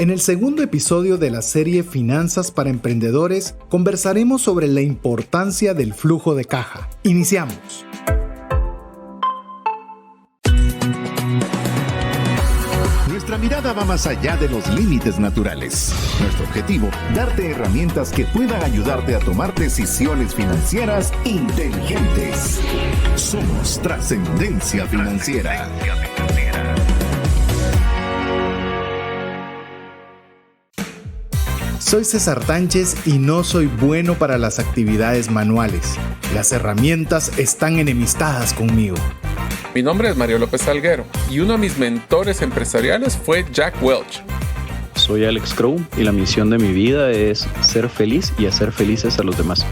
En el segundo episodio de la serie Finanzas para Emprendedores, conversaremos sobre la importancia del flujo de caja. Iniciamos. Nuestra mirada va más allá de los límites naturales. Nuestro objetivo, darte herramientas que puedan ayudarte a tomar decisiones financieras inteligentes. Somos Trascendencia Financiera. Soy César Tánchez y no soy bueno para las actividades manuales. Las herramientas están enemistadas conmigo. Mi nombre es Mario López Salguero y uno de mis mentores empresariales fue Jack Welch. Soy Alex Crow y la misión de mi vida es ser feliz y hacer felices a los demás.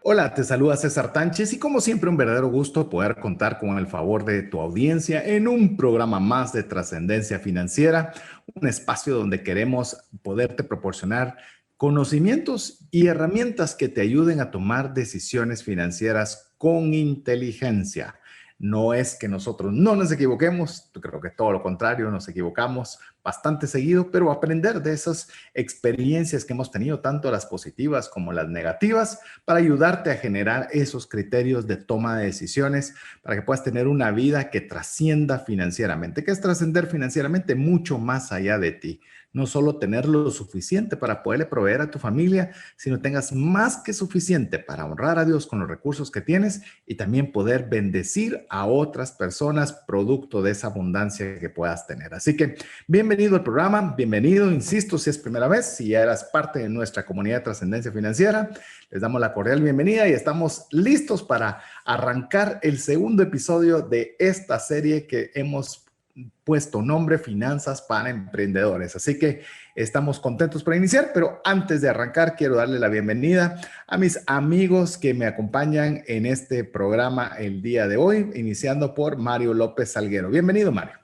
Hola, te saluda César Tánchez y como siempre un verdadero gusto poder contar con el favor de tu audiencia en un programa más de Trascendencia Financiera, un espacio donde queremos poderte proporcionar conocimientos y herramientas que te ayuden a tomar decisiones financieras con inteligencia. No es que nosotros no nos equivoquemos, yo creo que todo lo contrario, nos equivocamos bastante seguido, pero aprender de esas experiencias que hemos tenido, tanto las positivas como las negativas, para ayudarte a generar esos criterios de toma de decisiones, para que puedas tener una vida que trascienda financieramente. ¿Qué es trascender financieramente? Mucho más allá de ti. No solo tener lo suficiente para poderle proveer a tu familia, sino tengas más que suficiente para honrar a Dios con los recursos que tienes y también poder bendecir a otras personas producto de esa abundancia que puedas tener. Así que bienvenido al programa, bienvenido, insisto, si es primera vez, si ya eras parte de nuestra comunidad de Trascendencia Financiera, les damos la cordial bienvenida y estamos listos para arrancar el segundo episodio de esta serie que hemos puesto nombre Finanzas para Emprendedores. Así que estamos contentos por iniciar, pero antes de arrancar quiero darle la bienvenida a mis amigos que me acompañan en este programa el día de hoy, iniciando por Mario López Salguero. Bienvenido, Mario.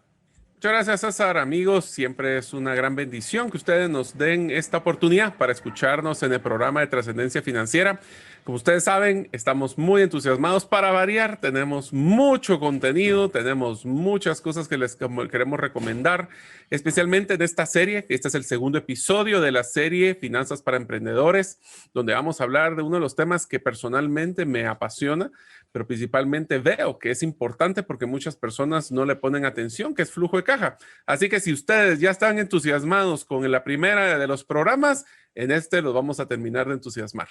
Muchas gracias, César. Amigos, siempre es una gran bendición que ustedes nos den esta oportunidad para escucharnos en el programa de Trascendencia Financiera. Como ustedes saben, estamos muy entusiasmados para variar. Tenemos mucho contenido, tenemos muchas cosas que les queremos recomendar, especialmente en esta serie. Este es el segundo episodio de la serie Finanzas para Emprendedores, donde vamos a hablar de uno de los temas que personalmente me apasiona, pero principalmente veo que es importante porque muchas personas no le ponen atención, que es flujo de caja. Así que si ustedes ya están entusiasmados con la primera de los programas, en este los vamos a terminar de entusiasmar.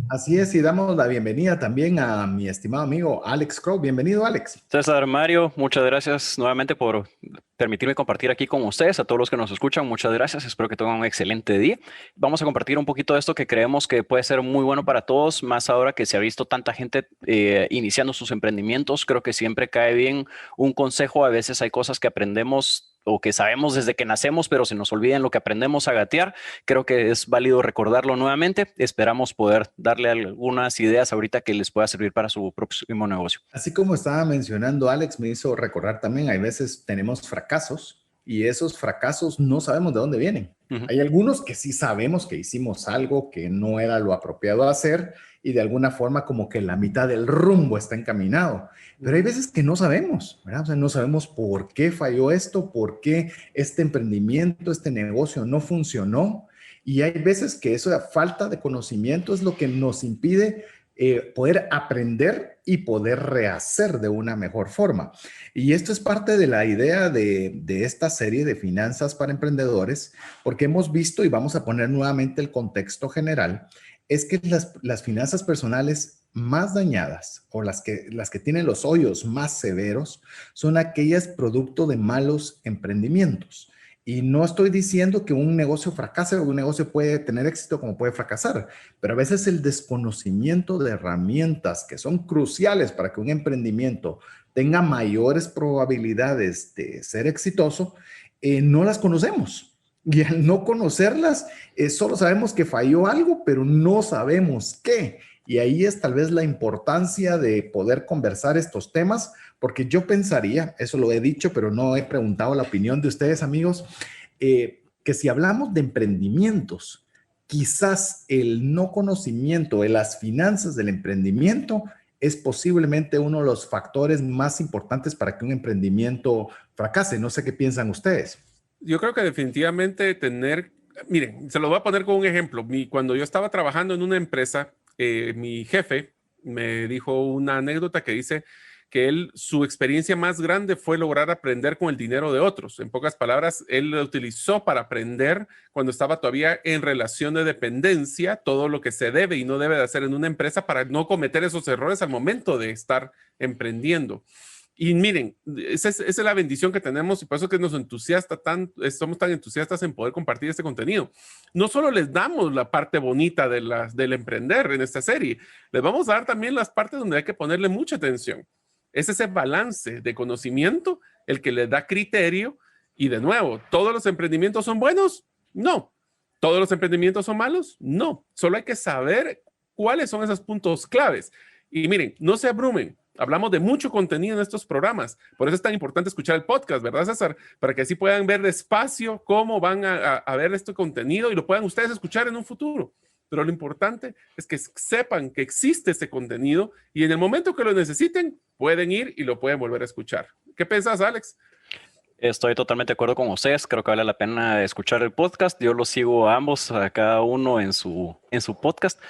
Así es, y damos la bienvenida también a mi estimado amigo Alex Crow. Bienvenido, Alex. César, Mario, muchas gracias nuevamente por permitirme compartir aquí con ustedes. A todos los que nos escuchan, muchas gracias. Espero que tengan un excelente día. Vamos a compartir un poquito de esto que creemos que puede ser muy bueno para todos, más ahora que se ha visto tanta gente iniciando sus emprendimientos. Creo que siempre cae bien un consejo. A veces hay cosas que aprendemos o que sabemos desde que nacemos, pero se nos olvida en lo que aprendemos a gatear. Creo que es válido recordarlo nuevamente. Esperamos poder darle algunas ideas ahorita que les pueda servir para su próximo negocio. Así como estaba mencionando Alex, me hizo recordar también, hay veces tenemos fracasos y esos fracasos no sabemos de dónde vienen. Hay algunos que sí sabemos que hicimos algo que no era lo apropiado hacer y de alguna forma como que la mitad del rumbo está encaminado. Pero hay veces que no sabemos, ¿verdad? O sea, no sabemos por qué falló esto, por qué este emprendimiento, este negocio no funcionó. Y hay veces que esa falta de conocimiento es lo que nos impide poder aprender y poder rehacer de una mejor forma. Y esto es parte de la idea de esta serie de Finanzas para Emprendedores, porque hemos visto, y vamos a poner nuevamente el contexto general, es que las finanzas personales más dañadas o las que tienen los hoyos más severos son aquellas producto de malos emprendimientos. Y no estoy diciendo que un negocio fracase o un negocio puede tener éxito como puede fracasar, pero a veces el desconocimiento de herramientas que son cruciales para que un emprendimiento tenga mayores probabilidades de ser exitoso, no las conocemos. Y al no conocerlas, solo sabemos que falló algo, pero no sabemos qué. Y ahí es tal vez la importancia de poder conversar estos temas, porque yo pensaría, eso lo he dicho, pero no he preguntado la opinión de ustedes, amigos, que si hablamos de emprendimientos, quizás el no conocimiento de las finanzas del emprendimiento es posiblemente uno de los factores más importantes para que un emprendimiento fracase. No sé qué piensan ustedes. Yo creo que definitivamente miren, se lo voy a poner con un ejemplo. Cuando yo estaba trabajando en una empresa, mi jefe me dijo una anécdota que dice que su experiencia más grande fue lograr aprender con el dinero de otros. En pocas palabras, él lo utilizó para aprender cuando estaba todavía en relación de dependencia, todo lo que se debe y no debe de hacer en una empresa para no cometer esos errores al momento de estar emprendiendo. Y miren, esa es la bendición que tenemos y por eso que nos entusiasta somos tan entusiastas en poder compartir este contenido. No solo les damos la parte bonita del emprender en esta serie, les vamos a dar también las partes donde hay que ponerle mucha atención. Es ese balance de conocimiento el que les da criterio y de nuevo, ¿todos los emprendimientos son buenos? No. ¿Todos los emprendimientos son malos? No. Solo hay que saber cuáles son esos puntos claves. Y miren, no se abrumen. Hablamos de mucho contenido en estos programas. Por eso es tan importante escuchar el podcast, ¿verdad, César? Para que así puedan ver despacio cómo van a ver este contenido y lo puedan ustedes escuchar en un futuro. Pero lo importante es que sepan que existe este contenido y en el momento que lo necesiten, pueden ir y lo pueden volver a escuchar. ¿Qué piensas, Alex? Estoy totalmente de acuerdo con ustedes. Creo que vale la pena escuchar el podcast. Yo los sigo a ambos, a cada uno en su podcast.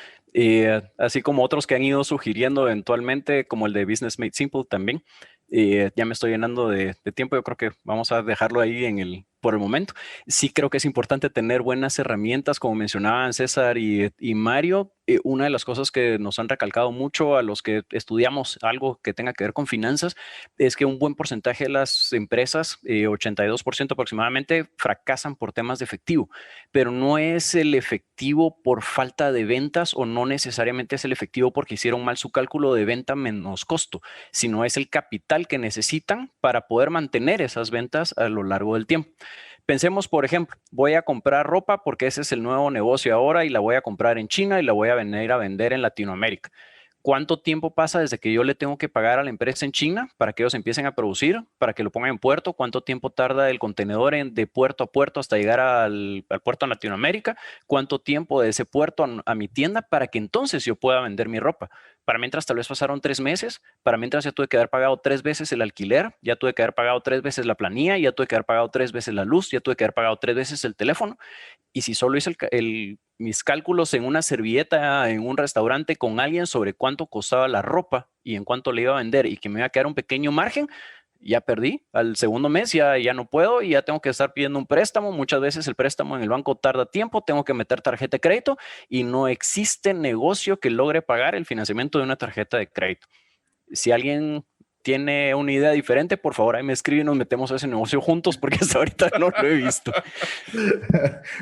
Así como otros que han ido sugiriendo eventualmente, como el de Business Made Simple también. Ya me estoy llenando de tiempo. Yo creo que vamos a dejarlo ahí por el momento. Sí creo que es importante tener buenas herramientas, como mencionaban César y Mario. Una de las cosas que nos han recalcado mucho a los que estudiamos algo que tenga que ver con finanzas es que un buen porcentaje de las empresas, 82% aproximadamente, fracasan por temas de efectivo, pero no es el efectivo por falta de ventas o no necesariamente es el efectivo porque hicieron mal su cálculo de venta menos costo, sino es el capital que necesitan para poder mantener esas ventas a lo largo del tiempo. Pensemos, por ejemplo, voy a comprar ropa porque ese es el nuevo negocio ahora y la voy a comprar en China y la voy a venir a vender en Latinoamérica. ¿Cuánto tiempo pasa desde que yo le tengo que pagar a la empresa en China para que ellos empiecen a producir, para que lo pongan en puerto? ¿Cuánto tiempo tarda el contenedor de puerto a puerto hasta llegar al puerto en Latinoamérica? ¿Cuánto tiempo de ese puerto a mi tienda para que entonces yo pueda vender mi ropa? Para mientras tal vez pasaron 3 meses, para mientras ya tuve que haber pagado 3 veces el alquiler, ya tuve que haber pagado 3 veces la planilla, ya tuve que haber pagado 3 veces la luz, ya tuve que haber pagado 3 veces el teléfono. Y si solo hice mis cálculos en una servilleta en un restaurante con alguien sobre cuánto costaba la ropa y en cuánto le iba a vender y que me iba a quedar un pequeño margen, ya perdí. Al segundo mes ya no puedo y ya tengo que estar pidiendo un préstamo. Muchas veces el préstamo en el banco tarda tiempo, tengo que meter tarjeta de crédito y no existe negocio que logre pagar el financiamiento de una tarjeta de crédito. Si alguien tiene una idea diferente, por favor, ahí me escribe y nos metemos a ese negocio juntos porque hasta ahorita no lo he visto.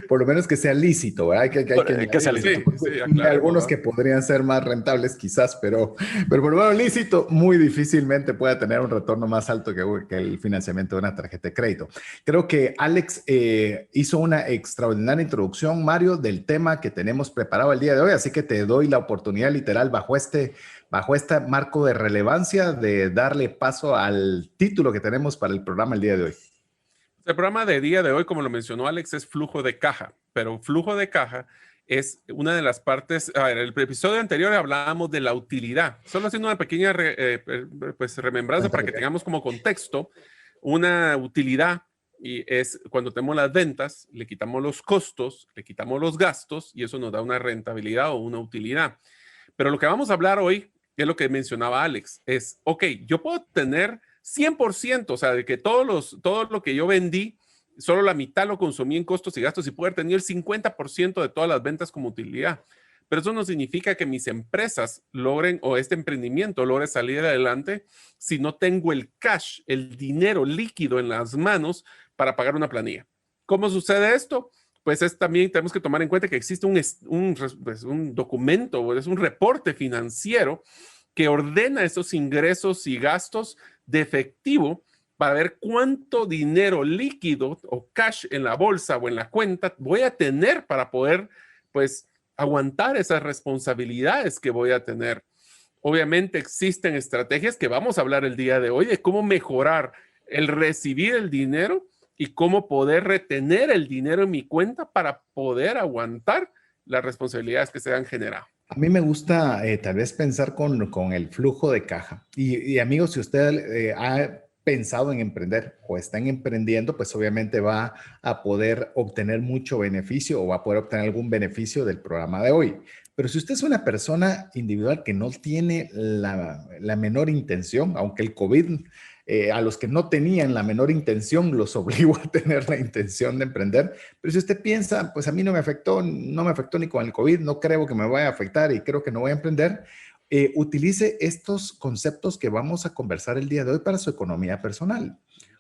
Por lo menos que sea lícito, ¿verdad? Que sea lícito. Sí, hay algunos que podrían ser más rentables quizás, pero por lo menos lícito muy difícilmente pueda tener un retorno más alto que el financiamiento de una tarjeta de crédito. Creo que Alex hizo una extraordinaria introducción, Mario, del tema que tenemos preparado el día de hoy, así que te doy la oportunidad literal bajo este marco de relevancia de darle paso al título que tenemos para el programa el día de hoy. El programa de día de hoy, como lo mencionó Alex, es flujo de caja, pero flujo de caja es una de las partes. A ver, el episodio anterior hablábamos de la utilidad, solo haciendo una pequeña remembranza para que tengamos como contexto una utilidad. Y es cuando tenemos las ventas, le quitamos los costos, le quitamos los gastos y eso nos da una rentabilidad o una utilidad. Pero lo que vamos a hablar hoy es lo que mencionaba Alex, es, ok, yo puedo tener 100%, o sea, de que todo lo que yo vendí, solo la mitad lo consumí en costos y gastos y poder tener el 50% de todas las ventas como utilidad. Pero eso no significa que mis empresas logren o este emprendimiento logre salir adelante si no tengo el cash, el dinero líquido en las manos para pagar una planilla. ¿Cómo sucede esto? Pues también tenemos que tomar en cuenta que existe un documento, es un reporte financiero que ordena esos ingresos y gastos de efectivo para ver cuánto dinero líquido o cash en la bolsa o en la cuenta voy a tener para poder, pues, aguantar esas responsabilidades que voy a tener. Obviamente existen estrategias que vamos a hablar el día de hoy de cómo mejorar el recibir el dinero y cómo poder retener el dinero en mi cuenta para poder aguantar las responsabilidades que se han generado. A mí me gusta tal vez pensar con el flujo de caja. Y amigos, si usted ha pensado en emprender o están emprendiendo, pues obviamente va a poder obtener mucho beneficio o va a poder obtener algún beneficio del programa de hoy. Pero si usted es una persona individual que no tiene la menor intención, aunque el COVID a los que no tenían la menor intención los obligó a tener la intención de emprender, pero si usted piensa, pues a mí no me afectó ni con el COVID, no creo que me vaya a afectar y creo que no voy a emprender, utilice estos conceptos que vamos a conversar el día de hoy para su economía personal.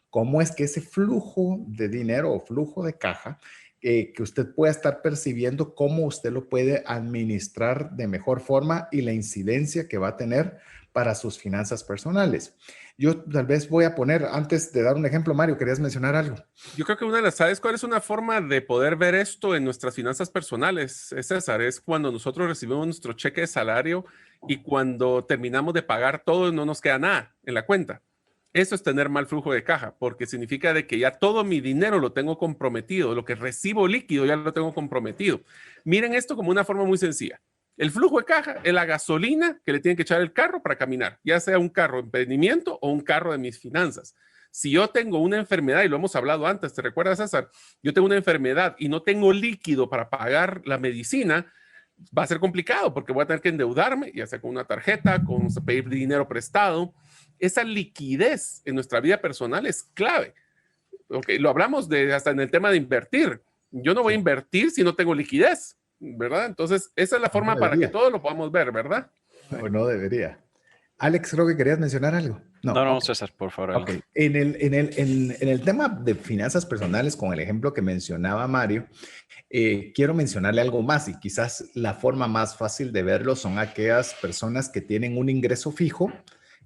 ¿Cómo es que ese flujo de dinero o flujo de caja que usted pueda estar percibiendo, cómo usted lo puede administrar de mejor forma y la incidencia que va a tener para sus finanzas personales? Yo tal vez voy a poner, antes de dar un ejemplo, Mario, ¿querías mencionar algo? Yo creo que una de las, ¿sabes cuál es una forma de poder ver esto en nuestras finanzas personales, César? Es cuando nosotros recibimos nuestro cheque de salario y cuando terminamos de pagar todo no nos queda nada en la cuenta. Eso es tener mal flujo de caja, porque significa de que ya todo mi dinero lo tengo comprometido, lo que recibo líquido ya lo tengo comprometido. Miren esto como una forma muy sencilla. El flujo de caja es la gasolina que le tienen que echar el carro para caminar, ya sea un carro de emprendimiento o un carro de mis finanzas. Si yo tengo una enfermedad, y lo hemos hablado antes, ¿te recuerdas, César? Yo tengo una enfermedad y no tengo líquido para pagar la medicina, va a ser complicado porque voy a tener que endeudarme, ya sea con una tarjeta, con pedir dinero prestado. Esa liquidez en nuestra vida personal es clave. Okay, lo hablamos hasta en el tema de invertir. Yo no voy a invertir si no tengo liquidez, ¿verdad? Entonces, esa es la forma para que todos lo podamos ver, ¿verdad? No debería. Alex, creo que querías mencionar algo. No, César, por favor. Okay. En el tema de finanzas personales, con el ejemplo que mencionaba Mario, quiero mencionarle algo más y quizás la forma más fácil de verlo son aquellas personas que tienen un ingreso fijo,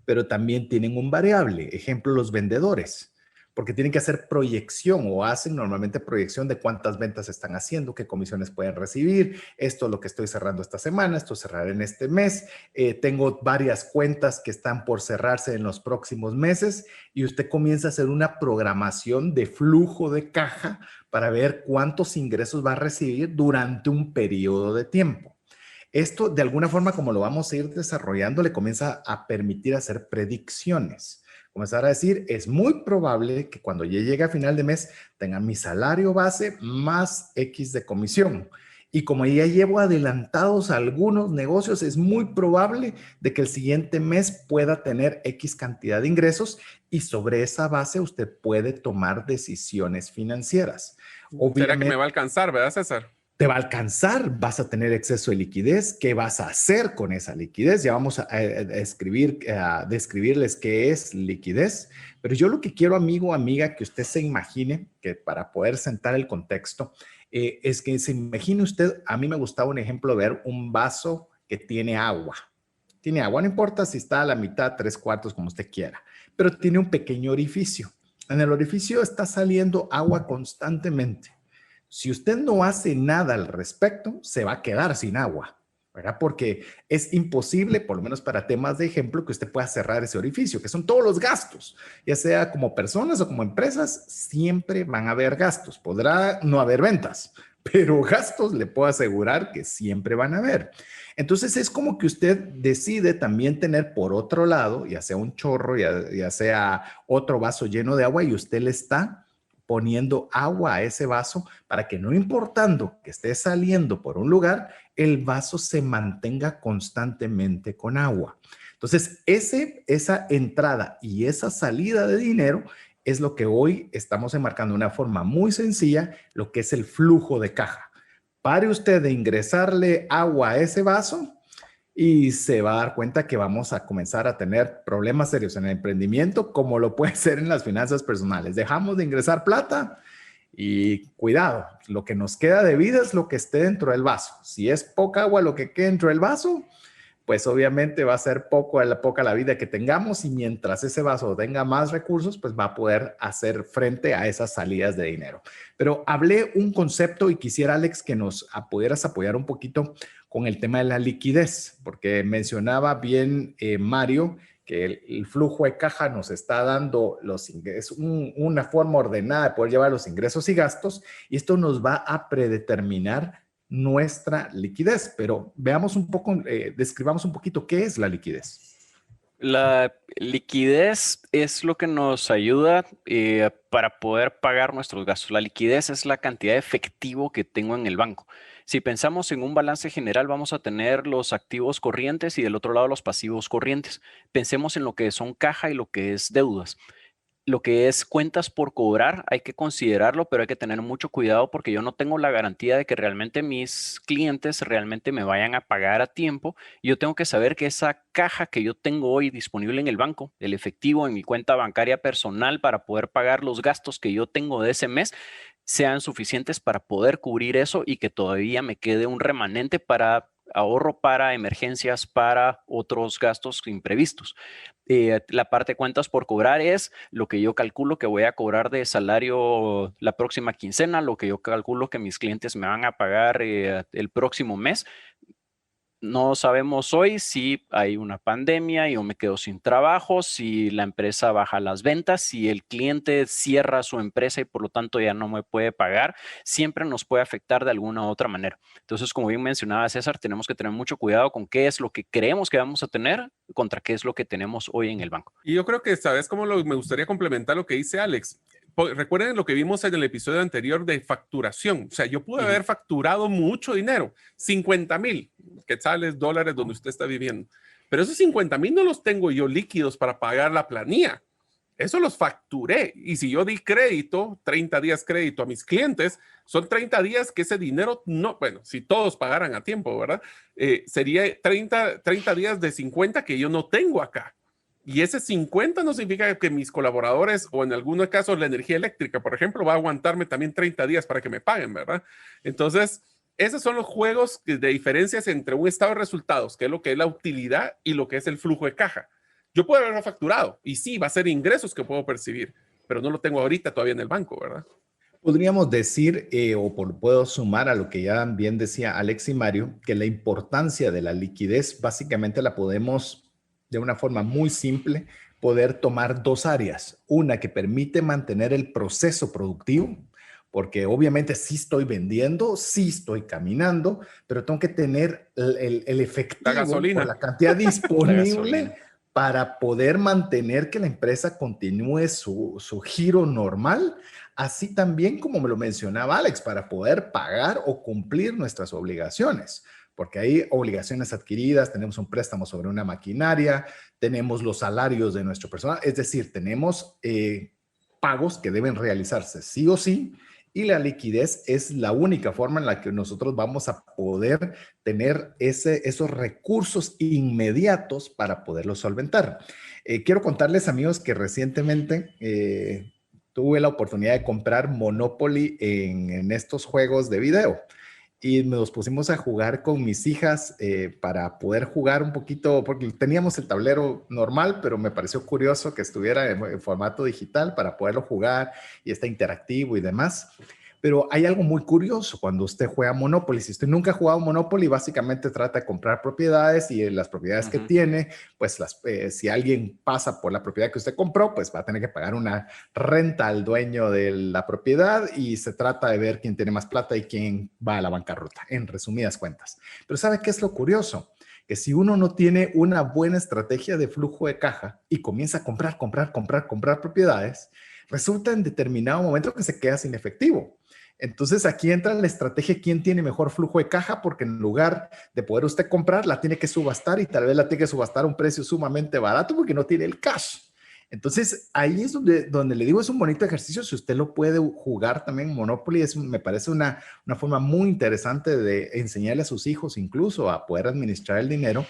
pero también tienen un variable. Ejemplo, los vendedores, porque tienen que hacer proyección o hacen normalmente proyección de cuántas ventas están haciendo, qué comisiones pueden recibir, esto es lo que estoy cerrando esta semana, esto cerraré en este mes, tengo varias cuentas que están por cerrarse en los próximos meses y usted comienza a hacer una programación de flujo de caja para ver cuántos ingresos va a recibir durante un periodo de tiempo. Esto, de alguna forma, como lo vamos a ir desarrollando, le comienza a permitir hacer predicciones. Comenzar a decir, es muy probable que cuando yo llegue a final de mes tenga mi salario base más X de comisión. Y como ya llevo adelantados algunos negocios, es muy probable de que el siguiente mes pueda tener X cantidad de ingresos y sobre esa base usted puede tomar decisiones financieras. ¿Será que me va a alcanzar, verdad, César? Te va a alcanzar, vas a tener exceso de liquidez. ¿Qué vas a hacer con esa liquidez? Ya vamos a describirles qué es liquidez. Pero yo lo que quiero, amigo, amiga, que usted se imagine, que para poder sentar el contexto, es que se imagine usted, a mí me gustaba un ejemplo, ver un vaso que tiene agua. Tiene agua, no importa si está a la mitad, 3/4, como usted quiera, pero tiene un pequeño orificio. En el orificio está saliendo agua constantemente. Si usted no hace nada al respecto, se va a quedar sin agua, ¿verdad? Porque es imposible, por lo menos para temas de ejemplo, que usted pueda cerrar ese orificio, que son todos los gastos, ya sea como personas o como empresas, siempre van a haber gastos. Podrá no haber ventas, pero gastos le puedo asegurar que siempre van a haber. Entonces es como que usted decide también tener por otro lado, ya sea un chorro, ya sea otro vaso lleno de agua y usted le está poniendo agua a ese vaso para que no importando que esté saliendo por un lugar, el vaso se mantenga constantemente con agua. Entonces, esa entrada y esa salida de dinero es lo que hoy estamos enmarcando de una forma muy sencilla, lo que es el flujo de caja. Pare usted de ingresarle agua a ese vaso y se va a dar cuenta que vamos a comenzar a tener problemas serios en el emprendimiento, como lo puede ser en las finanzas personales. Dejamos de ingresar plata y cuidado, lo que nos queda de vida es lo que esté dentro del vaso. Si es poca agua lo que quede dentro del vaso, pues obviamente va a ser poca la vida que tengamos y mientras ese vaso tenga más recursos, pues va a poder hacer frente a esas salidas de dinero. Pero hablé un concepto y quisiera, Alex, que nos pudieras apoyar un poquito con el tema de la liquidez, porque mencionaba bien Mario que el flujo de caja nos está dando los ingresos, una forma ordenada de poder llevar los ingresos y gastos, y esto nos va a predeterminar nuestra liquidez. Pero veamos un poco, describamos un poquito qué es la liquidez. La liquidez es lo que nos ayuda para poder pagar nuestros gastos. La liquidez es la cantidad de efectivo que tengo en el banco. Si pensamos en un balance general, vamos a tener los activos corrientes y del otro lado los pasivos corrientes. Pensemos en lo que son caja y lo que es deudas. Lo que es cuentas por cobrar, hay que considerarlo, pero hay que tener mucho cuidado porque yo no tengo la garantía de que realmente mis clientes realmente me vayan a pagar a tiempo. Yo tengo que saber que esa caja que yo tengo hoy disponible en el banco, el efectivo en mi cuenta bancaria personal para poder pagar los gastos que yo tengo de ese mes, sean suficientes para poder cubrir eso y que todavía me quede un remanente para ahorro, para emergencias, para otros gastos imprevistos. La parte de cuentas por cobrar es lo que yo calculo que voy a cobrar de salario la próxima quincena, lo que yo calculo que mis clientes me van a pagar el próximo mes. No sabemos hoy si hay una pandemia y yo me quedo sin trabajo, si la empresa baja las ventas, si el cliente cierra su empresa y por lo tanto ya no me puede pagar. Siempre nos puede afectar de alguna u otra manera. Entonces, como bien mencionaba César, tenemos que tener mucho cuidado con qué es lo que creemos que vamos a tener contra qué es lo que tenemos hoy en el banco. Y yo creo que, ¿sabes cómo me gustaría complementar lo que dice Alex? Recuerden lo que vimos en el episodio anterior de facturación. O sea, yo pude haber facturado mucho dinero, 50,000 quetzales, dólares, donde usted está viviendo. Pero esos 50,000 no los tengo yo líquidos para pagar la planilla. Eso los facturé. Y si yo di crédito, 30 días crédito a mis clientes, son 30 días que ese dinero no, bueno, si todos pagaran a tiempo, ¿verdad? Sería 30 días de 50 que yo no tengo acá. Y ese 50 no significa que mis colaboradores o en algunos casos la energía eléctrica, por ejemplo, va a aguantarme también 30 días para que me paguen, ¿verdad? Entonces, esos son los juegos de diferencias entre un estado de resultados, que es lo que es la utilidad y lo que es el flujo de caja. Yo puedo haberlo facturado y sí, va a ser ingresos que puedo percibir, pero no lo tengo ahorita todavía en el banco, ¿verdad? Podríamos decir, puedo sumar a lo que ya bien decía Alex y Mario, que la importancia de la liquidez básicamente la podemos de una forma muy simple, poder tomar dos áreas. Una que permite mantener el proceso productivo, porque obviamente sí estoy vendiendo, sí estoy caminando, pero tengo que tener el efectivo, la gasolina, la cantidad disponible para poder mantener que la empresa continúe su giro normal, así también como me lo mencionaba Alex, para poder pagar o cumplir nuestras obligaciones. Porque hay obligaciones adquiridas, tenemos un préstamo sobre una maquinaria, tenemos los salarios de nuestro personal, es decir, tenemos pagos que deben realizarse sí o sí, y la liquidez es la única forma en la que nosotros vamos a poder tener esos recursos inmediatos para poderlos solventar. Quiero contarles, amigos, que recientemente tuve la oportunidad de comprar Monopoly en estos juegos de video. Y nos pusimos a jugar con mis hijas para poder jugar un poquito, porque teníamos el tablero normal, pero me pareció curioso que estuviera en formato digital para poderlo jugar y está interactivo y demás. Pero hay algo muy curioso cuando usted juega Monopoly. Si usted nunca ha jugado Monopoly, básicamente trata de comprar propiedades y las propiedades que tiene, pues si alguien pasa por la propiedad que usted compró, pues va a tener que pagar una renta al dueño de la propiedad y se trata de ver quién tiene más plata y quién va a la bancarrota, en resumidas cuentas. Pero ¿sabe qué es lo curioso? Que si uno no tiene una buena estrategia de flujo de caja y comienza a comprar propiedades, resulta en determinado momento que se queda sin efectivo. Entonces aquí entra la estrategia quién tiene mejor flujo de caja, porque en lugar de poder usted comprar, la tiene que subastar y tal vez la tiene que subastar a un precio sumamente barato porque no tiene el cash. Entonces ahí es donde le digo, es un bonito ejercicio. Si usted lo puede jugar también Monopoly, me parece una forma muy interesante de enseñarle a sus hijos incluso a poder administrar el dinero,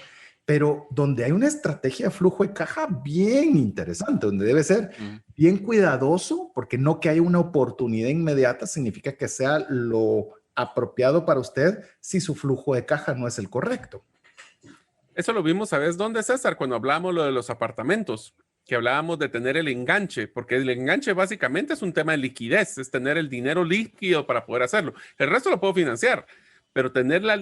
pero donde hay una estrategia de flujo de caja bien interesante, donde debe ser bien cuidadoso, porque no que haya una oportunidad inmediata significa que sea lo apropiado para usted si su flujo de caja no es el correcto. Eso lo vimos, ¿sabes dónde, César? Cuando hablamos lo de los apartamentos, que hablábamos de tener el enganche, porque el enganche básicamente es un tema de liquidez, es tener el dinero líquido para poder hacerlo. El resto lo puedo financiar. pero tener la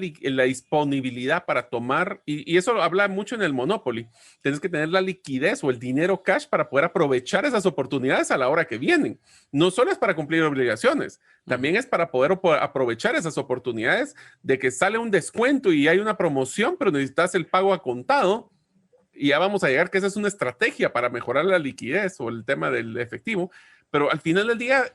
disponibilidad para tomar, y eso habla mucho en el Monopoly, tienes que tener la liquidez o el dinero cash para poder aprovechar esas oportunidades a la hora que vienen. No solo es para cumplir obligaciones, también es para poder aprovechar esas oportunidades de que sale un descuento y hay una promoción, pero necesitas el pago a contado. Y ya vamos a llegar que esa es una estrategia para mejorar la liquidez o el tema del efectivo, pero al final del día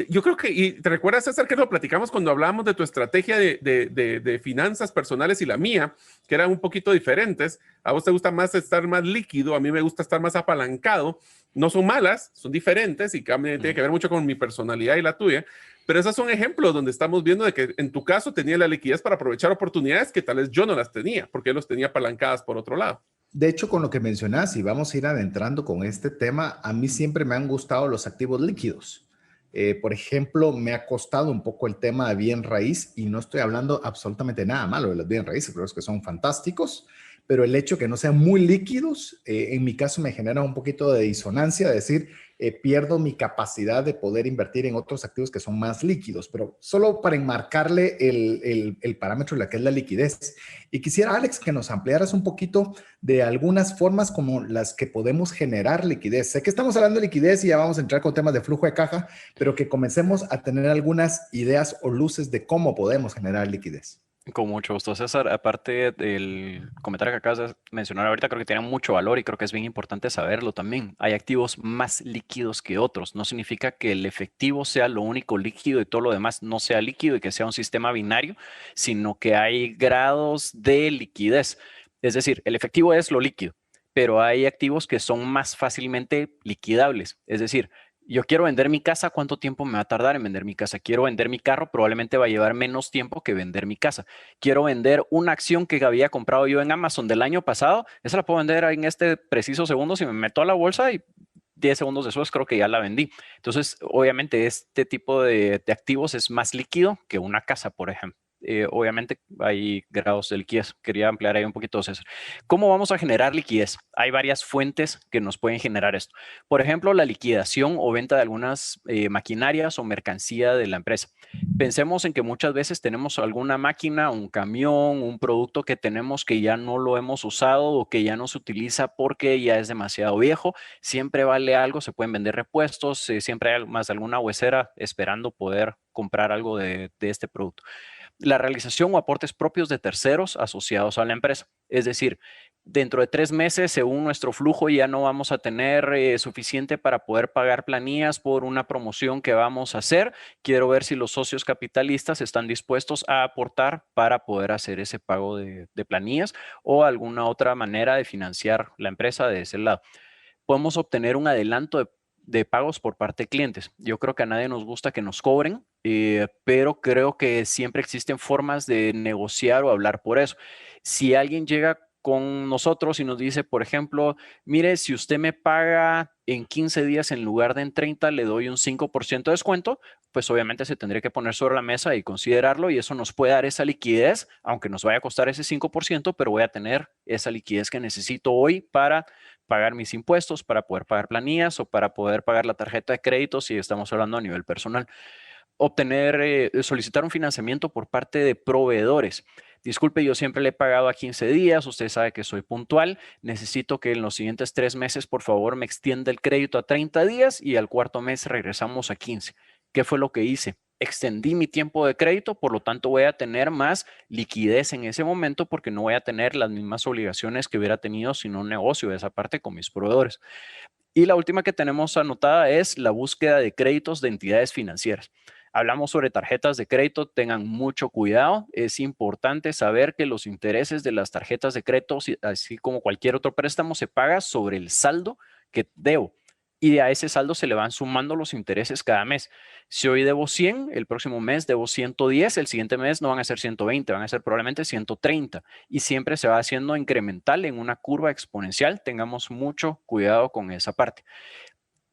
yo creo que, y te recuerdas, César, que lo platicamos cuando hablábamos de tu estrategia de finanzas personales y la mía, que eran un poquito diferentes. A vos te gusta más estar más líquido, a mí me gusta estar más apalancado. No son malas, son diferentes y tiene que ver mucho con mi personalidad y la tuya, pero esos son ejemplos donde estamos viendo de que en tu caso tenía la liquidez para aprovechar oportunidades que tal vez yo no las tenía, porque yo los tenía apalancadas por otro lado. De hecho, con lo que mencionas, y vamos a ir adentrando con este tema, a mí siempre me han gustado los activos líquidos. Por ejemplo, me ha costado un poco el tema de bien raíz y no estoy hablando absolutamente nada malo de los bien raíces, creo que son fantásticos, pero el hecho que no sean muy líquidos, en mi caso me genera un poquito de disonancia, es decir, pierdo mi capacidad de poder invertir en otros activos que son más líquidos, pero solo para enmarcarle el parámetro de la que es la liquidez. Y quisiera, Alex, que nos ampliaras un poquito de algunas formas como las que podemos generar liquidez. Sé que estamos hablando de liquidez y ya vamos a entrar con temas de flujo de caja, pero que comencemos a tener algunas ideas o luces de cómo podemos generar liquidez. Con mucho gusto, César. Aparte del comentario que acabas de mencionar ahorita, creo que tiene mucho valor y creo que es bien importante saberlo también. Hay activos más líquidos que otros. No significa que el efectivo sea lo único líquido y todo lo demás no sea líquido y que sea un sistema binario, sino que hay grados de liquidez. Es decir, el efectivo es lo líquido, pero hay activos que son más fácilmente liquidables. Es decir, yo quiero vender mi casa, ¿cuánto tiempo me va a tardar en vender mi casa? Quiero vender mi carro, probablemente va a llevar menos tiempo que vender mi casa. Quiero vender una acción que había comprado yo en Amazon del año pasado, esa la puedo vender en este preciso segundo si me meto a la bolsa y 10 segundos después creo que ya la vendí. Entonces, obviamente, este tipo de activos es más líquido que una casa, por ejemplo. Obviamente hay grados de liquidez. Quería ampliar ahí un poquito, César. ¿Cómo vamos a generar liquidez? Hay varias fuentes que nos pueden generar esto. Por ejemplo, la liquidación o venta de algunas maquinarias o mercancía de la empresa. Pensemos en que muchas veces tenemos alguna máquina, un camión, un producto que tenemos que ya no lo hemos usado o que ya no se utiliza porque ya es demasiado viejo. Siempre vale algo, se pueden vender repuestos, siempre hay más de alguna huesera esperando poder comprar algo de este producto. La realización o aportes propios de terceros asociados a la empresa. Es decir, dentro de 3 meses, según nuestro flujo, ya no vamos a tener suficiente para poder pagar planillas por una promoción que vamos a hacer. Quiero ver si los socios capitalistas están dispuestos a aportar para poder hacer ese pago de planillas o alguna otra manera de financiar la empresa de ese lado. Podemos obtener un adelanto de pagos por parte de clientes. Yo creo que a nadie nos gusta que nos cobren, pero creo que siempre existen formas de negociar o hablar por eso. Si alguien llega con nosotros y nos dice, por ejemplo, mire, si usted me paga en 15 días en lugar de en 30, le doy un 5% de descuento, pues obviamente se tendría que poner sobre la mesa y considerarlo y eso nos puede dar esa liquidez, aunque nos vaya a costar ese 5%, pero voy a tener esa liquidez que necesito hoy para pagar mis impuestos, para poder pagar planillas o para poder pagar la tarjeta de crédito si estamos hablando a nivel personal. Solicitar un financiamiento por parte de proveedores. Disculpe, yo siempre le he pagado a 15 días, usted sabe que soy puntual, necesito que en los siguientes 3 meses, por favor, me extienda el crédito a 30 días y al cuarto mes regresamos a 15. ¿Qué fue lo que hice? Extendí mi tiempo de crédito, por lo tanto voy a tener más liquidez en ese momento porque no voy a tener las mismas obligaciones que hubiera tenido sin un negocio de esa parte con mis proveedores. Y la última que tenemos anotada es la búsqueda de créditos de entidades financieras. Hablamos sobre tarjetas de crédito, tengan mucho cuidado. Es importante saber que los intereses de las tarjetas de crédito, así como cualquier otro préstamo, se paga sobre el saldo que debo. Y a ese saldo se le van sumando los intereses cada mes. Si hoy debo 100, el próximo mes debo 110, el siguiente mes no van a ser 120, van a ser probablemente 130. Y siempre se va haciendo incremental en una curva exponencial. Tengamos mucho cuidado con esa parte.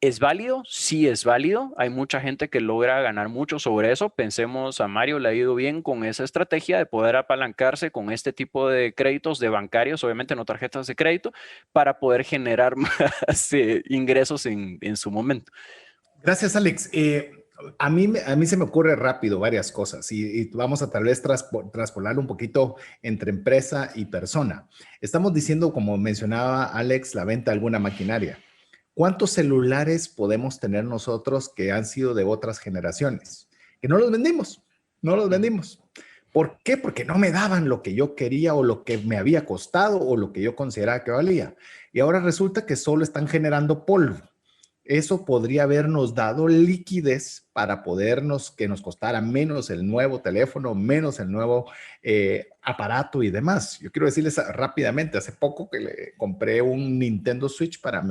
¿Es válido? Sí es válido. Hay mucha gente que logra ganar mucho sobre eso. Pensemos, a Mario le ha ido bien con esa estrategia de poder apalancarse con este tipo de créditos de bancarios, obviamente no tarjetas de crédito, para poder generar más ingresos en su momento. Gracias, Alex. A mí se me ocurre rápido varias cosas y vamos a tal vez traspolarlo un poquito entre empresa y persona. Estamos diciendo, como mencionaba Alex, la venta de alguna maquinaria. ¿Cuántos celulares podemos tener nosotros que han sido de otras generaciones? Que no los vendimos, no los vendimos. ¿Por qué? Porque no me daban lo que yo quería o lo que me había costado o lo que yo consideraba que valía. Y ahora resulta que solo están generando polvo. Eso podría habernos dado liquidez para podernos, que nos costara menos el nuevo teléfono, menos el nuevo aparato y demás. Yo quiero decirles rápidamente, hace poco que le compré un Nintendo Switch para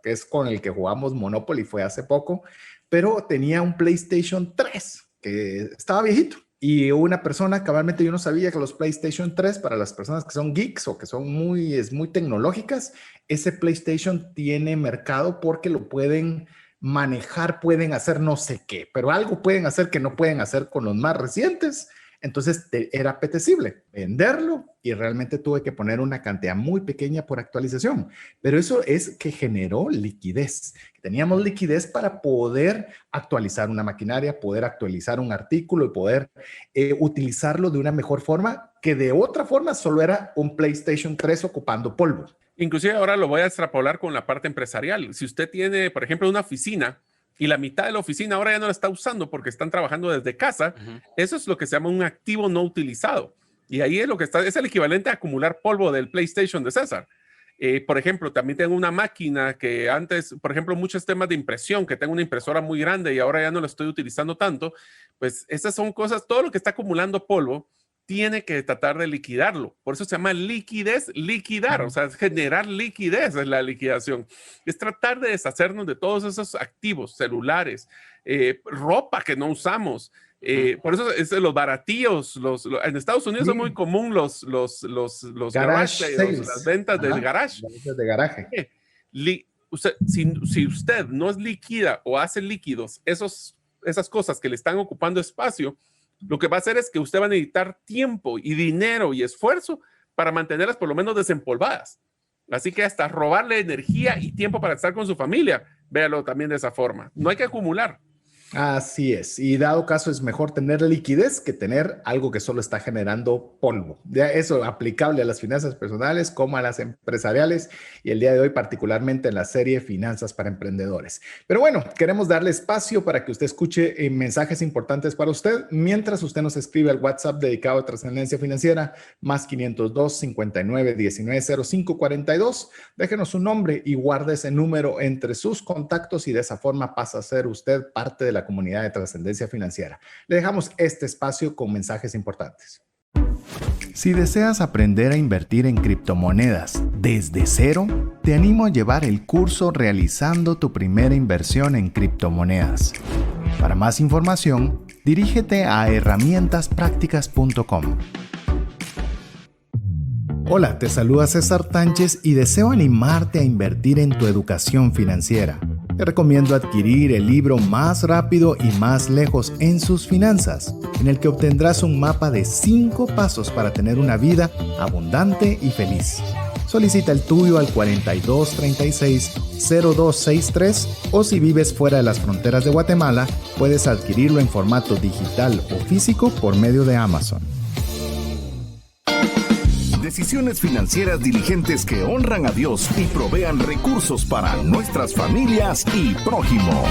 que es con el que jugamos Monopoly, fue hace poco, pero tenía un PlayStation 3 que estaba viejito. Y una persona, cabalmente yo no sabía que los PlayStation 3, para las personas que son geeks o que son muy tecnológicas, ese PlayStation tiene mercado porque lo pueden manejar, pueden hacer no sé qué, pero algo pueden hacer que no pueden hacer con los más recientes. Entonces era apetecible venderlo y realmente tuve que poner una cantidad muy pequeña por actualización. Pero eso es que generó liquidez. Teníamos liquidez para poder actualizar una maquinaria, poder actualizar un artículo y poder utilizarlo de una mejor forma que de otra forma solo era un PlayStation 3 ocupando polvo. Inclusive ahora lo voy a extrapolar con la parte empresarial. Si usted tiene, por ejemplo, una oficina y la mitad de la oficina ahora ya no la está usando porque están trabajando desde casa, eso es lo que se llama un activo no utilizado. Y ahí es lo que está, es el equivalente a acumular polvo del PlayStation de César. Por ejemplo, también tengo una máquina que antes, por ejemplo, muchos temas de impresión, que tengo una impresora muy grande y ahora ya no la estoy utilizando tanto, pues esas son cosas, todo lo que está acumulando polvo, tiene que tratar de liquidarlo. Por eso se llama liquidez, liquidar, o sea, es generar liquidez es la liquidación. Es tratar de deshacernos de todos esos activos, celulares, ropa que no usamos. Por eso es los baratillos, en Estados Unidos es muy común los garage sales, las ventas del garage. De garaje. Si usted no es líquida o hace líquidos esas cosas que le están ocupando espacio, lo que va a hacer es que usted va a necesitar tiempo y dinero y esfuerzo para mantenerlas por lo menos desempolvadas. Así que hasta robarle energía y tiempo para estar con su familia, véalo también de esa forma. No hay que acumular. Así es. Y dado caso es mejor tener liquidez que tener algo que solo está generando polvo. Ya eso aplicable a las finanzas personales como a las empresariales y el día de hoy particularmente en la serie Finanzas para Emprendedores. Pero bueno, queremos darle espacio para que usted escuche mensajes importantes para usted mientras usted nos escribe al WhatsApp dedicado a Trascendencia Financiera más 502 59 19 05 42. Déjenos su nombre y guarde ese número entre sus contactos y de esa forma pasa a ser usted parte de la comunidad de Trascendencia Financiera. Le dejamos este espacio con mensajes importantes. Si deseas aprender a invertir en criptomonedas desde cero, te animo a llevar el curso Realizando tu primera inversión en criptomonedas. Para más información, dirígete a herramientaspracticas.com. Hola, te saluda César Tánchez y deseo animarte a invertir en tu educación financiera. Te recomiendo adquirir el libro Más rápido y más lejos en sus finanzas, en el que obtendrás un mapa de 5 pasos para tener una vida abundante y feliz. Solicita el tuyo al 4236-0263 o si vives fuera de las fronteras de Guatemala, puedes adquirirlo en formato digital o físico por medio de Amazon. Decisiones financieras diligentes que honran a Dios y provean recursos para nuestras familias y prójimo.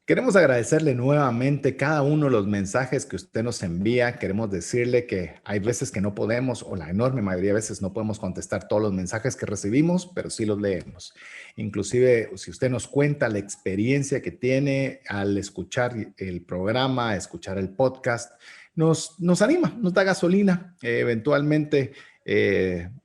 Queremos agradecerle nuevamente cada uno de los mensajes que usted nos envía. Queremos decirle que hay veces que no podemos, o la enorme mayoría de veces no podemos contestar todos los mensajes que recibimos, pero sí los leemos. Inclusive, si usted nos cuenta la experiencia que tiene al escuchar el programa, escuchar el podcast, nos anima, nos da gasolina. Eventualmente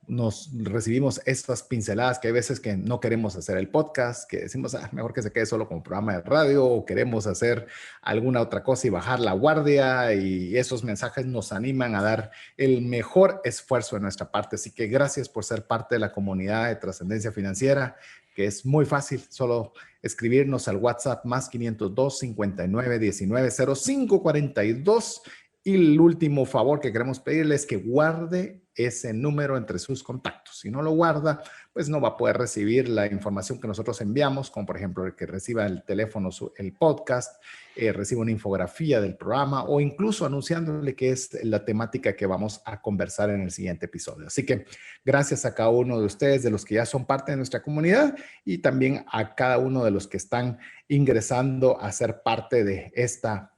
nos recibimos estas pinceladas que hay veces que no queremos hacer el podcast, que decimos, mejor que se quede solo como programa de radio, o queremos hacer alguna otra cosa y bajar la guardia, y esos mensajes nos animan a dar el mejor esfuerzo de nuestra parte. Así que gracias por ser parte de la comunidad de Trascendencia Financiera, que es muy fácil, solo escribirnos al WhatsApp más 502 59 19 05 42. Y el último favor que queremos pedirle es que guarde ese número entre sus contactos. Si no lo guarda, pues no va a poder recibir la información que nosotros enviamos, como por ejemplo el que reciba el teléfono, el podcast, reciba una infografía del programa o incluso anunciándole que es la temática que vamos a conversar en el siguiente episodio. Así que gracias a cada uno de ustedes, de los que ya son parte de nuestra comunidad y también a cada uno de los que están ingresando a ser parte de esta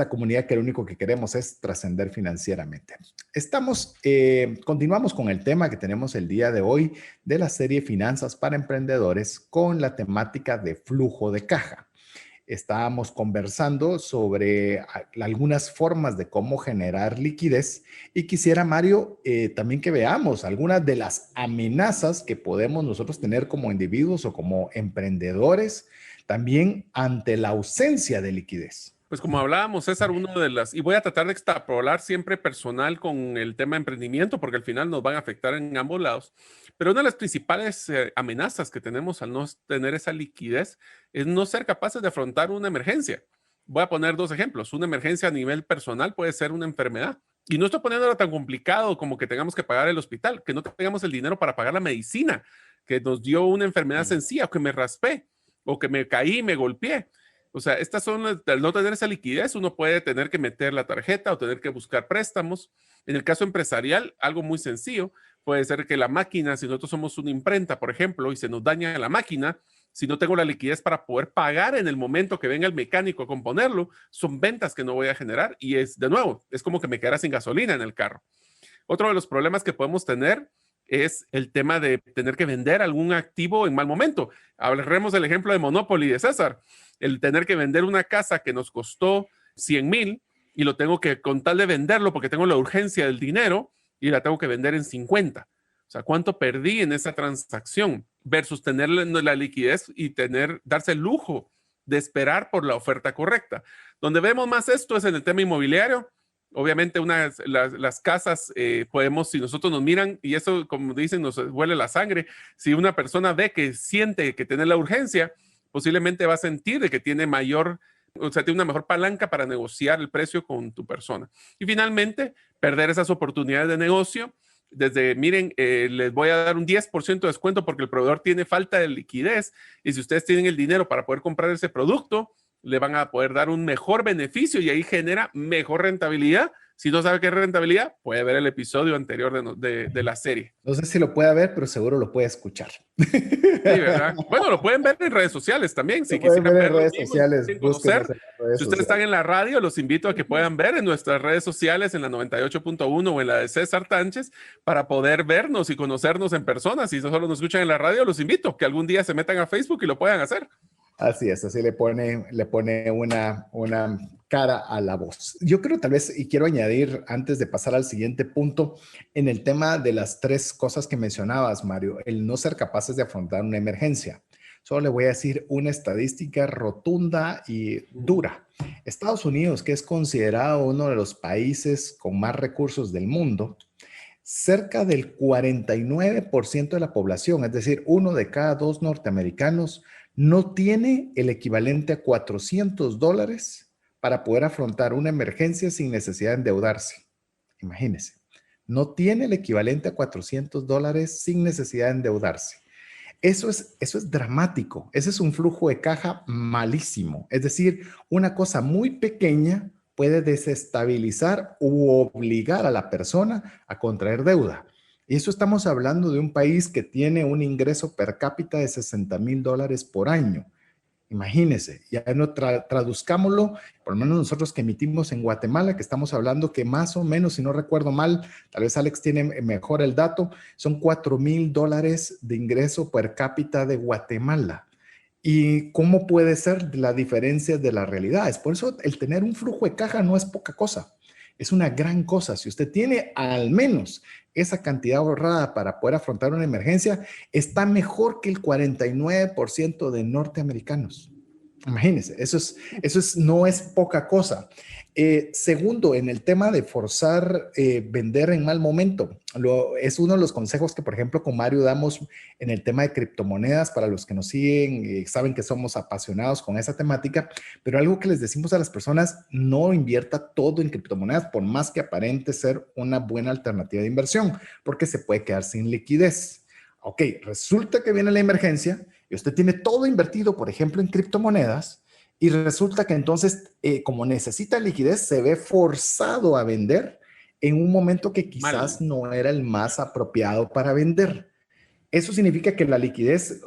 comunidad, que lo único que queremos es trascender financieramente. Continuamos con el tema que tenemos el día de hoy de la serie Finanzas para Emprendedores con la temática de flujo de caja. Estábamos conversando sobre algunas formas de cómo generar liquidez y quisiera, Mario, también que veamos algunas de las amenazas que podemos nosotros tener como individuos o como emprendedores también ante la ausencia de liquidez. Pues como hablábamos, César, y voy a tratar de extrapolar siempre personal con el tema de emprendimiento, porque al final nos van a afectar en ambos lados. Pero una de las principales amenazas que tenemos al no tener esa liquidez es no ser capaces de afrontar una emergencia. Voy a poner 2 ejemplos. Una emergencia a nivel personal puede ser una enfermedad. Y no estoy poniéndolo tan complicado como que tengamos que pagar el hospital, que no tengamos el dinero para pagar la medicina, que nos dio una enfermedad sencilla, o que me raspé, o que me caí y me golpeé. O sea, estas son, al no tener esa liquidez, uno puede tener que meter la tarjeta o tener que buscar préstamos. En el caso empresarial, algo muy sencillo, puede ser que la máquina, si nosotros somos una imprenta, por ejemplo, y se nos daña la máquina, si no tengo la liquidez para poder pagar en el momento que venga el mecánico a componerlo, son ventas que no voy a generar y de nuevo, es como que me quedara sin gasolina en el carro. Otro de los problemas que podemos tener es el tema de tener que vender algún activo en mal momento. Hablaremos del ejemplo de Monopoly de César. El tener que vender una casa que nos costó 100,000 y lo tengo que, con tal de venderlo, porque tengo la urgencia del dinero y la tengo que vender en 50. O sea, ¿cuánto perdí en esa transacción? Versus tener la liquidez y darse el lujo de esperar por la oferta correcta. Donde vemos más esto es en el tema inmobiliario. Obviamente las casas podemos, si nosotros nos miran, y eso como dicen, nos huele la sangre, si una persona ve que siente que tiene la urgencia, posiblemente va a sentir de que tiene tiene una mejor palanca para negociar el precio con tu persona. Y finalmente, perder esas oportunidades de negocio. Miren, les voy a dar un 10% de descuento porque el proveedor tiene falta de liquidez y si ustedes tienen el dinero para poder comprar ese producto, le van a poder dar un mejor beneficio y ahí genera mejor rentabilidad. Si no sabe qué es rentabilidad, puede ver el episodio anterior de la serie. No sé si lo puede ver, pero seguro lo puede escuchar. Sí, ¿verdad? Bueno, lo pueden ver en redes sociales también. Si quisieran ver en redes sociales, si ustedes están en la radio, los invito a que puedan ver en nuestras redes sociales, en la 98.1 o en la de César Tánchez, para poder vernos y conocernos en persona. Si solo nos escuchan en la radio, los invito a que algún día se metan a Facebook y lo puedan hacer. Así es, así le pone una cara a la voz. Yo creo tal vez, y quiero añadir antes de pasar al siguiente punto, en el tema de las 3 cosas que mencionabas, Mario, el no ser capaces de afrontar una emergencia. Solo le voy a decir una estadística rotunda y dura. Estados Unidos, que es considerado uno de los países con más recursos del mundo, cerca del 49% de la población, es decir, 1 de cada 2 norteamericanos, no tiene el equivalente a $400 para poder afrontar una emergencia sin necesidad de endeudarse. Imagínense, no tiene el equivalente a $400 sin necesidad de endeudarse. Eso es dramático. Ese es un flujo de caja malísimo. Es decir, una cosa muy pequeña puede desestabilizar u obligar a la persona a contraer deuda. Y eso estamos hablando de un país que tiene un ingreso per cápita de $60,000 por año. Imagínense, ya no traduzcámoslo, por lo menos nosotros que emitimos en Guatemala, que estamos hablando que más o menos, si no recuerdo mal, tal vez Alex tiene mejor el dato, son $4,000 de ingreso per cápita de Guatemala. ¿Y cómo puede ser la diferencia de la realidad? Es por eso el tener un flujo de caja no es poca cosa. Es una gran cosa. Si usted tiene al menos esa cantidad ahorrada para poder afrontar una emergencia, está mejor que el 49% de norteamericanos. Imagínense, no es poca cosa. Segundo, en el tema de forzar vender en mal momento, es uno de los consejos que, por ejemplo, con Mario damos en el tema de criptomonedas. Para los que nos siguen, saben que somos apasionados con esa temática, pero algo que les decimos a las personas: no invierta todo en criptomonedas, por más que aparente ser una buena alternativa de inversión, porque se puede quedar sin liquidez. Ok, resulta que viene la emergencia y usted tiene todo invertido, por ejemplo, en criptomonedas, y resulta que entonces, como necesita liquidez, se ve forzado a vender en un momento que quizás no era el más apropiado para vender. ¿Eso significa que la liquidez,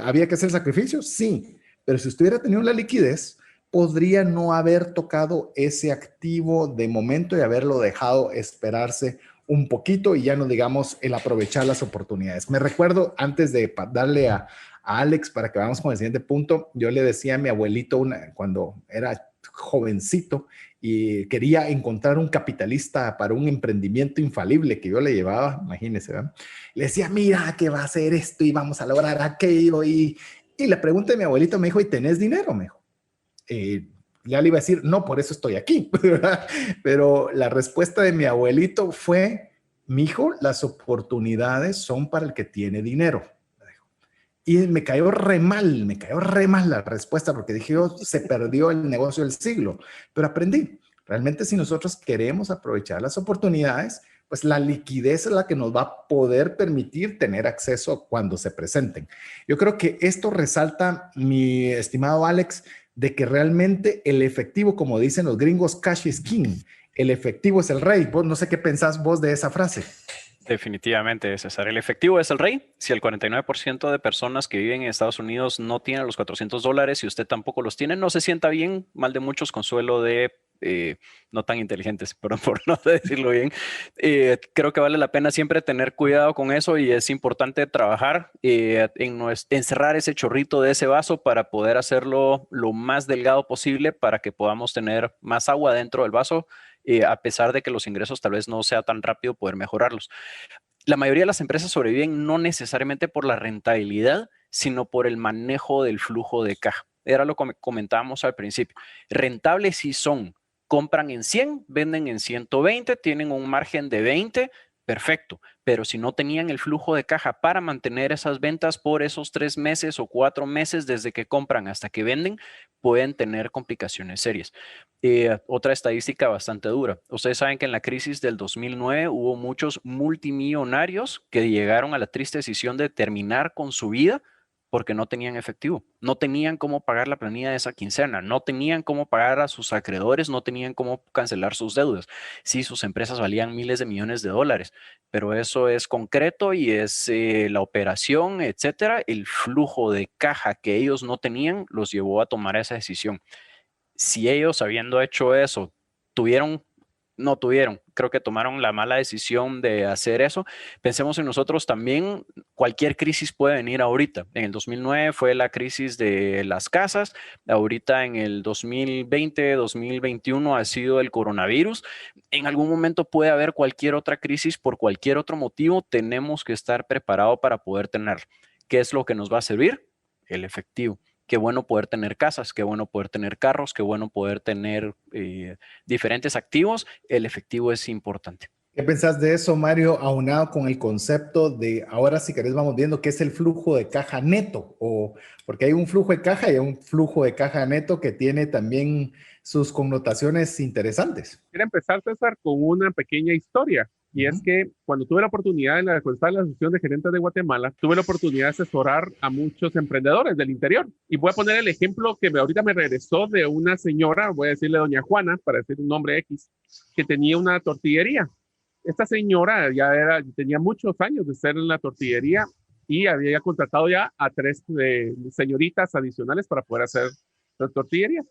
había que hacer sacrificios? Sí, pero si usted hubiera tenido la liquidez, podría no haber tocado ese activo de momento y haberlo dejado esperarse un poquito, y ya no digamos el aprovechar las oportunidades. Me recuerdo, antes de darle a Alex para que vayamos con el siguiente punto, yo le decía a mi abuelito cuando era jovencito y quería encontrar un capitalista para un emprendimiento infalible que yo le llevaba, imagínese, ¿verdad? Le decía: mira, que va a hacer esto y vamos a lograr aquello. Y la pregunta de mi abuelito me dijo: ¿y tenés dinero? Me dijo. Ya le iba a decir: no, por eso estoy aquí, ¿verdad? Pero la respuesta de mi abuelito fue: mijo, las oportunidades son para el que tiene dinero. Y me cayó re mal la respuesta, porque dije yo: se perdió el negocio del siglo. Pero aprendí, realmente si nosotros queremos aprovechar las oportunidades, pues la liquidez es la que nos va a poder permitir tener acceso cuando se presenten. Yo creo que esto resalta, mi estimado Alex, de que realmente el efectivo, como dicen los gringos, cash is king. El efectivo es el rey. Vos, no sé qué pensás vos de esa frase. Definitivamente, César. El efectivo es el rey. Si el 49% de personas que viven en Estados Unidos no tienen los $400 y usted tampoco los tiene, no se sienta bien. Mal de muchos, consuelo de no tan inteligentes, pero por no decirlo bien. Creo que vale la pena siempre tener cuidado con eso, y es importante trabajar encerrar ese chorrito de ese vaso para poder hacerlo lo más delgado posible, para que podamos tener más agua dentro del vaso, a pesar de que los ingresos tal vez no sea tan rápido poder mejorarlos. La mayoría de las empresas sobreviven no necesariamente por la rentabilidad, sino por el manejo del flujo de caja. Era lo que comentábamos al principio. Rentables sí son. Compran en 100, venden en 120, tienen un margen de 20, perfecto. Pero si no tenían el flujo de caja para mantener esas ventas por esos 3 meses o 4 meses desde que compran hasta que venden, pueden tener complicaciones serias. Otra estadística bastante dura. Ustedes saben que en la crisis del 2009 hubo muchos multimillonarios que llegaron a la triste decisión de terminar con su vida porque no tenían efectivo, no tenían cómo pagar la planilla de esa quincena, no tenían cómo pagar a sus acreedores, no tenían cómo cancelar sus deudas. Sí, sus empresas valían miles de millones de dólares, pero eso es concreto y es la operación, etcétera. El flujo de caja que ellos no tenían los llevó a tomar esa decisión. Si ellos, habiendo hecho eso, creo que tomaron la mala decisión de hacer eso. Pensemos en nosotros también. Cualquier crisis puede venir ahorita. En el 2009 fue la crisis de las casas. Ahorita en el 2020, 2021 ha sido el coronavirus. En algún momento puede haber cualquier otra crisis por cualquier otro motivo. Tenemos que estar preparados para poder tener. ¿Qué es lo que nos va a servir? El efectivo. Qué bueno poder tener casas, qué bueno poder tener carros, qué bueno poder tener diferentes activos. El efectivo es importante. ¿Qué pensás de eso, Mario, aunado con el concepto de, ahora si querés vamos viendo qué es el flujo de caja neto? Porque hay un flujo de caja y hay un flujo de caja neto que tiene también sus connotaciones interesantes. Quiero empezar, César, con una pequeña historia. Y es que cuando tuve la oportunidad, cuando estaba en la Asociación de Gerentes de Guatemala, tuve la oportunidad de asesorar a muchos emprendedores del interior. Y voy a poner el ejemplo que ahorita me regresó de una señora, voy a decirle doña Juana, para decir un nombre X, que tenía una tortillería. Esta señora tenía muchos años de ser en la tortillería y había contratado ya a 3 señoritas adicionales para poder hacer la tortillería.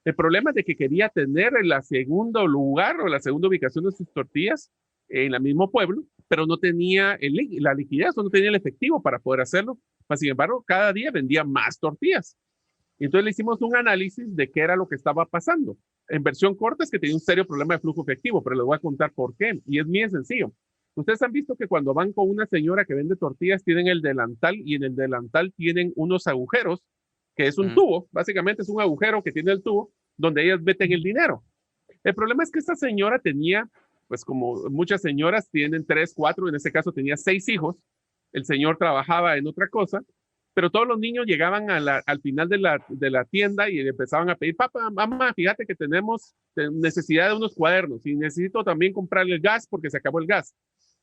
El problema es de que quería tener el segundo lugar o la segunda ubicación de sus tortillas en el mismo pueblo, pero no tenía la liquidez, no tenía el efectivo para poder hacerlo. Sin embargo, cada día vendía más tortillas. Y entonces le hicimos un análisis de qué era lo que estaba pasando. En versión corta es que tenía un serio problema de flujo efectivo, pero les voy a contar por qué. Y es bien sencillo. Ustedes han visto que cuando van con una señora que vende tortillas, tienen el delantal y en el delantal tienen unos agujeros que es un tubo, básicamente es un agujero que tiene el tubo donde ellas meten el dinero. El problema es que esta señora tenía, pues como muchas señoras tienen 3, 4, en este caso tenía 6 hijos, el señor trabajaba en otra cosa, pero todos los niños llegaban al final de la tienda y le empezaban a pedir, papá, mamá, fíjate que tenemos necesidad de unos cuadernos y necesito también comprar el gas porque se acabó el gas.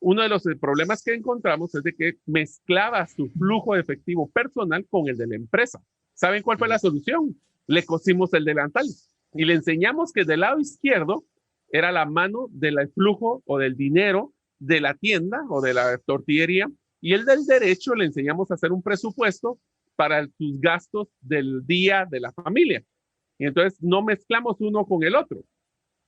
Uno de los problemas que encontramos es de que mezclaba su flujo de efectivo personal con el de la empresa. ¿Saben cuál fue la solución? Le cosimos el delantal y le enseñamos que del lado izquierdo era la mano del flujo o del dinero de la tienda o de la tortillería, y el del derecho le enseñamos a hacer un presupuesto para sus gastos del día de la familia. Y entonces no mezclamos uno con el otro,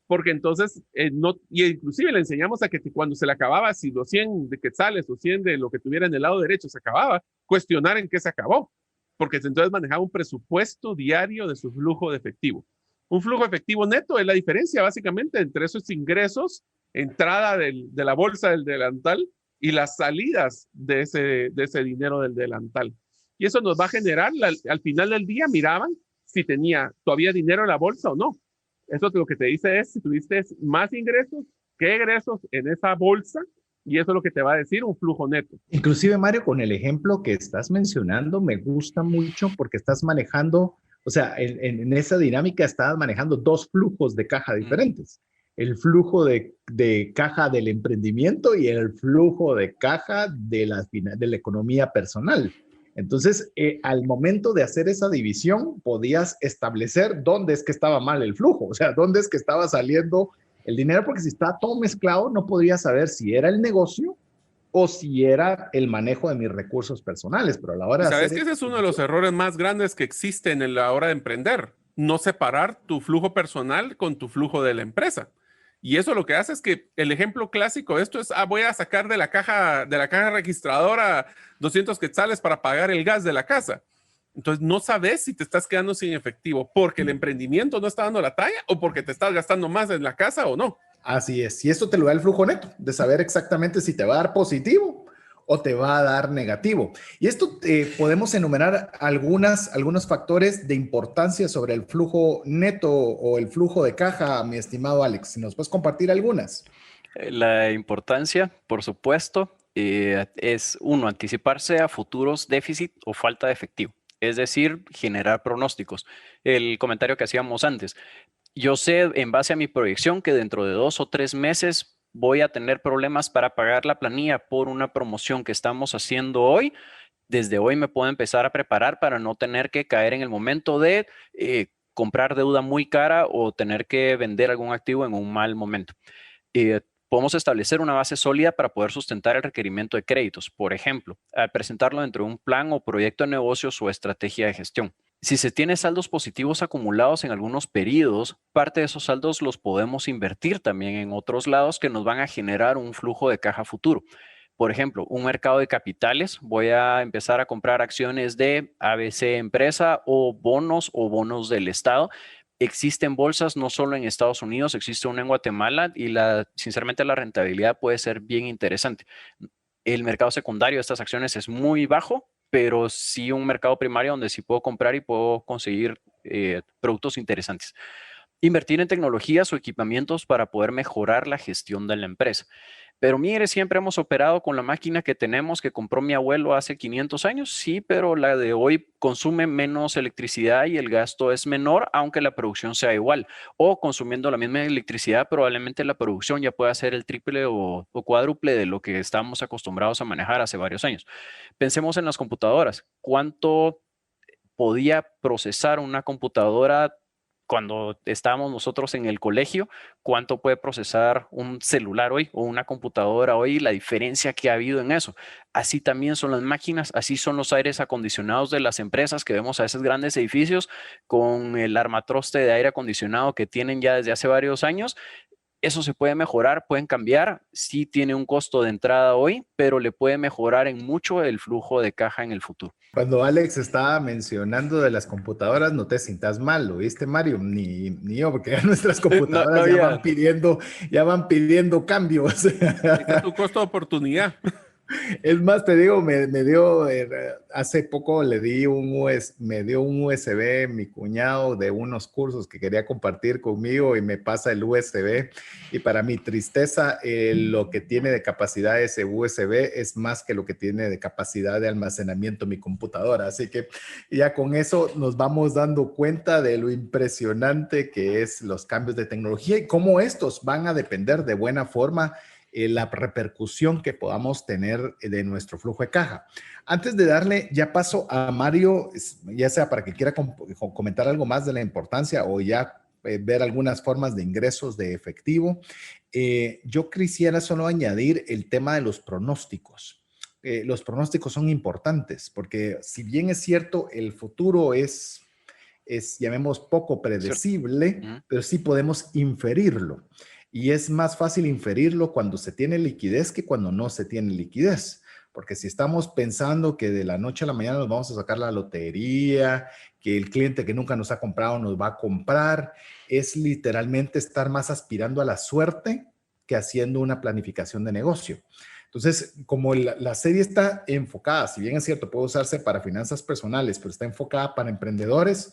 porque entonces y inclusive le enseñamos a que cuando se le acababa, si los 100 de quetzales o 100 de lo que tuviera en el lado derecho se acababa, cuestionar en qué se acabó, porque entonces manejaba un presupuesto diario de su flujo de efectivo. Un flujo efectivo neto es la diferencia básicamente entre esos ingresos, entrada de la bolsa del delantal y las salidas de ese dinero del delantal. Y eso nos va a generar, al final del día miraban si tenía todavía dinero en la bolsa o no. Eso lo que te dice es si tuviste más ingresos que egresos en esa bolsa, y eso es lo que te va a decir un flujo neto. Inclusive, Mario, con el ejemplo que estás mencionando, me gusta mucho porque estás manejando, o sea, en esa dinámica estás manejando 2 flujos de caja diferentes. El flujo de caja del emprendimiento y el flujo de caja de la economía personal. Entonces, al momento de hacer esa división, podías establecer dónde es que estaba mal el flujo, o sea, dónde es que estaba saliendo el dinero, porque si está todo mezclado, no podrías saber si era el negocio o si era el manejo de mis recursos personales. Pero a la hora de ¿Sabes que ese es uno de los errores más grandes que existen en la hora de emprender? No separar tu flujo personal con tu flujo de la empresa. Y eso lo que hace es que el ejemplo clásico de esto es, voy a sacar de la caja registradora 200 quetzales para pagar el gas de la casa. Entonces no sabes si te estás quedando sin efectivo porque el emprendimiento no está dando la talla o porque te estás gastando más en la casa o no. Así es. Y esto te lo da el flujo neto, de saber exactamente si te va a dar positivo o te va a dar negativo. Y esto podemos enumerar algunos factores de importancia sobre el flujo neto o el flujo de caja, mi estimado Alex. Si nos puedes compartir algunas. La importancia, por supuesto, es anticiparse a futuros déficit o falta de efectivo. Es decir, generar pronósticos. El comentario que hacíamos antes. Yo sé en base a mi proyección que dentro de 2 o 3 meses voy a tener problemas para pagar la planilla por una promoción que estamos haciendo hoy. Desde hoy me puedo empezar a preparar para no tener que caer en el momento de comprar deuda muy cara o tener que vender algún activo en un mal momento. Podemos establecer una base sólida para poder sustentar el requerimiento de créditos, por ejemplo, al presentarlo dentro de un plan o proyecto de negocios o estrategia de gestión. Si se tiene saldos positivos acumulados en algunos periodos, parte de esos saldos los podemos invertir también en otros lados que nos van a generar un flujo de caja futuro. Por ejemplo, un mercado de capitales, voy a empezar a comprar acciones de ABC empresa o bonos del Estado. Existen bolsas no solo en Estados Unidos, existe una en Guatemala y sinceramente la rentabilidad puede ser bien interesante. El mercado secundario de estas acciones es muy bajo, pero sí un mercado primario donde sí puedo comprar y puedo conseguir productos interesantes. Invertir en tecnologías o equipamientos para poder mejorar la gestión de la empresa. Pero mire, siempre hemos operado con la máquina que tenemos que compró mi abuelo hace 500 años. Sí, pero la de hoy consume menos electricidad y el gasto es menor, aunque la producción sea igual. O consumiendo la misma electricidad, probablemente la producción ya pueda ser el triple o cuádruple de lo que estábamos acostumbrados a manejar hace varios años. Pensemos en las computadoras. ¿Cuánto podía procesar una computadora cuando estábamos nosotros en el colegio? ¿Cuánto puede procesar un celular hoy o una computadora hoy? La diferencia que ha habido en eso. Así también son las máquinas, así son los aires acondicionados de las empresas que vemos a esos grandes edificios con el armatroste de aire acondicionado que tienen ya desde hace varios años. Eso se puede mejorar, pueden cambiar. Sí tiene un costo de entrada hoy, pero le puede mejorar en mucho el flujo de caja en el futuro. Cuando Alex estaba mencionando de las computadoras, no te sientas mal, ¿lo viste, Mario? Ni yo, porque ya nuestras computadoras ya van pidiendo cambios. Ahí está tu costo de oportunidad. Es más, te digo, me dio, hace poco me dio un USB mi cuñado de unos cursos que quería compartir conmigo y me pasa el USB. Y para mi tristeza, lo que tiene de capacidad ese USB es más que lo que tiene de capacidad de almacenamiento mi computadora. Así que ya con eso nos vamos dando cuenta de lo impresionante que es los cambios de tecnología y cómo estos van a depender de buena forma la repercusión que podamos tener de nuestro flujo de caja. Antes de darle ya paso a Mario, ya sea para que quiera comentar algo más de la importancia o ya ver algunas formas de ingresos de efectivo, yo quisiera solo añadir el tema de los pronósticos. Los pronósticos son importantes porque si bien es cierto, el futuro es llamemos poco predecible, pero sí podemos inferirlo. Y es más fácil inferirlo cuando se tiene liquidez que cuando no se tiene liquidez. Porque si estamos pensando que de la noche a la mañana nos vamos a sacar la lotería, que el cliente que nunca nos ha comprado nos va a comprar, es literalmente estar más aspirando a la suerte que haciendo una planificación de negocio. Entonces, como la serie está enfocada, si bien es cierto, puede usarse para finanzas personales, pero está enfocada para emprendedores,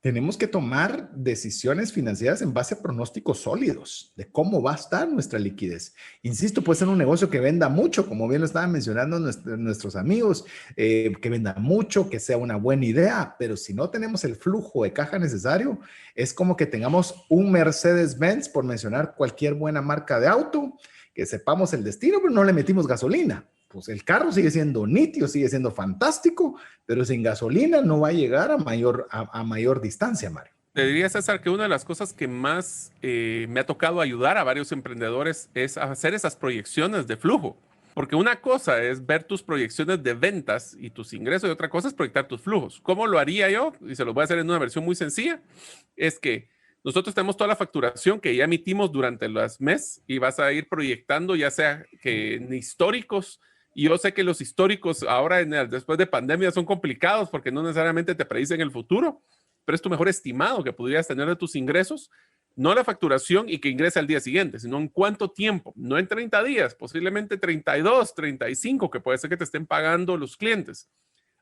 tenemos que tomar decisiones financieras en base a pronósticos sólidos de cómo va a estar nuestra liquidez. Insisto, puede ser un negocio que venda mucho, como bien lo estaban mencionando nuestros amigos, que venda mucho, que sea una buena idea, pero si no tenemos el flujo de caja necesario, es como que tengamos un Mercedes-Benz, por mencionar cualquier buena marca de auto, que sepamos el destino, pero no le metimos gasolina. Pues el carro sigue siendo nítido, sigue siendo fantástico, pero sin gasolina no va a llegar a mayor distancia, Mario. Te diría, César, que una de las cosas que más me ha tocado ayudar a varios emprendedores es hacer esas proyecciones de flujo. Porque una cosa es ver tus proyecciones de ventas y tus ingresos y otra cosa es proyectar tus flujos. ¿Cómo lo haría yo? Y se los voy a hacer en una versión muy sencilla. Es que nosotros tenemos toda la facturación que ya emitimos durante los meses y vas a ir proyectando ya sea que en históricos. Y yo sé que los históricos ahora después de pandemia son complicados porque no necesariamente te predicen el futuro, pero es tu mejor estimado que podrías tener de tus ingresos, no la facturación y que ingrese al día siguiente, sino en cuánto tiempo, no en 30 días, posiblemente 32, 35, que puede ser que te estén pagando los clientes.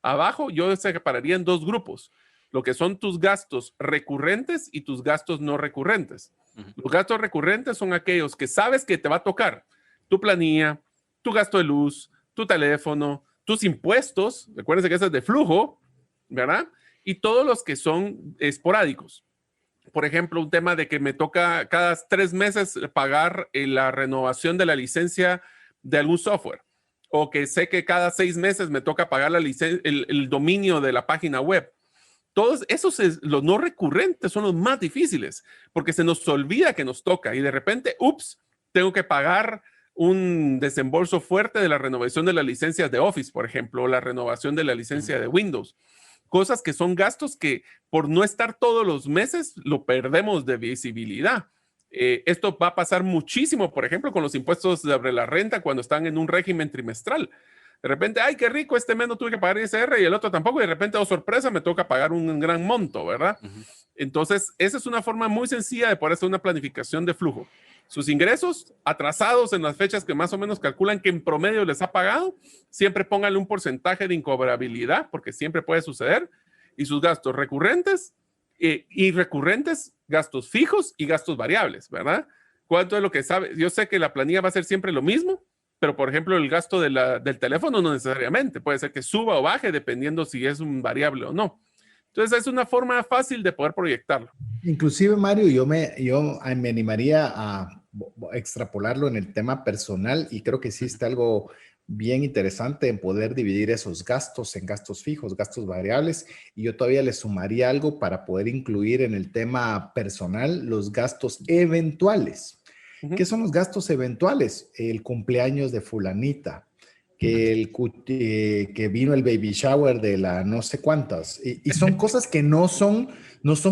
Abajo yo se separaría en dos grupos, lo que son tus gastos recurrentes y tus gastos no recurrentes. Los gastos recurrentes son aquellos que sabes que te va a tocar, tu planilla, tu gasto de luz, tu teléfono, tus impuestos, recuérdense que eso es de flujo, ¿verdad? Y todos los que son esporádicos. Por ejemplo, un tema de que me toca cada 3 meses pagar la renovación de la licencia de algún software. O que sé que cada 6 meses me toca pagar el dominio de la página web. Todos esos, los no recurrentes, son los más difíciles, porque se nos olvida que nos toca y de repente, ups, tengo que pagar un desembolso fuerte de la renovación de las licencias de Office, por ejemplo, o la renovación de la licencia de Windows. Cosas que son gastos que por no estar todos los meses lo perdemos de visibilidad. Esto va a pasar muchísimo, por ejemplo, con los impuestos sobre la renta cuando están en un régimen trimestral. De repente, ay, qué rico, este mes no tuve que pagar ISR y el otro tampoco, y de repente, oh, sorpresa, me toca pagar un gran monto, ¿verdad? Entonces, esa es una forma muy sencilla de poder hacer una planificación de flujo. Sus ingresos atrasados en las fechas que más o menos calculan que en promedio les ha pagado, siempre pónganle un porcentaje de incobrabilidad, porque siempre puede suceder, y sus gastos recurrentes y recurrentes, gastos fijos y gastos variables, ¿verdad? ¿Cuánto es lo que sabe? Yo sé que la planilla va a ser siempre lo mismo, pero por ejemplo el gasto del teléfono no necesariamente, puede ser que suba o baje dependiendo si es un variable o no. Entonces es una forma fácil de poder proyectarlo. Inclusive, Mario, yo me animaría a extrapolarlo en el tema personal y creo que existe algo bien interesante en poder dividir esos gastos en gastos fijos, gastos variables, y yo todavía le sumaría algo para poder incluir en el tema personal los gastos eventuales. ¿Qué son los gastos eventuales? El cumpleaños de fulanita, que vino el baby shower de la no sé cuántas, y son cosas que no son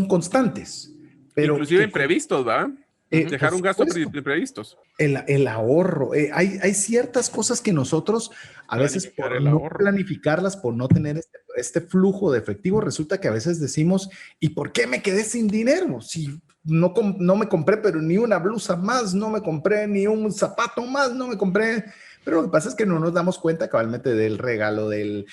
constantes. Pero inclusive imprevistos, ¿verdad? Dejar un gasto imprevistos. El ahorro. Hay ciertas cosas que nosotros a veces por no planificarlas, por no tener este flujo de efectivo, resulta que a veces decimos, ¿y por qué me quedé sin dinero? Si no me compré, pero ni una blusa más, no me compré ni un zapato más, no me compré. Pero lo que pasa es que no nos damos cuenta cabalmente del regalo del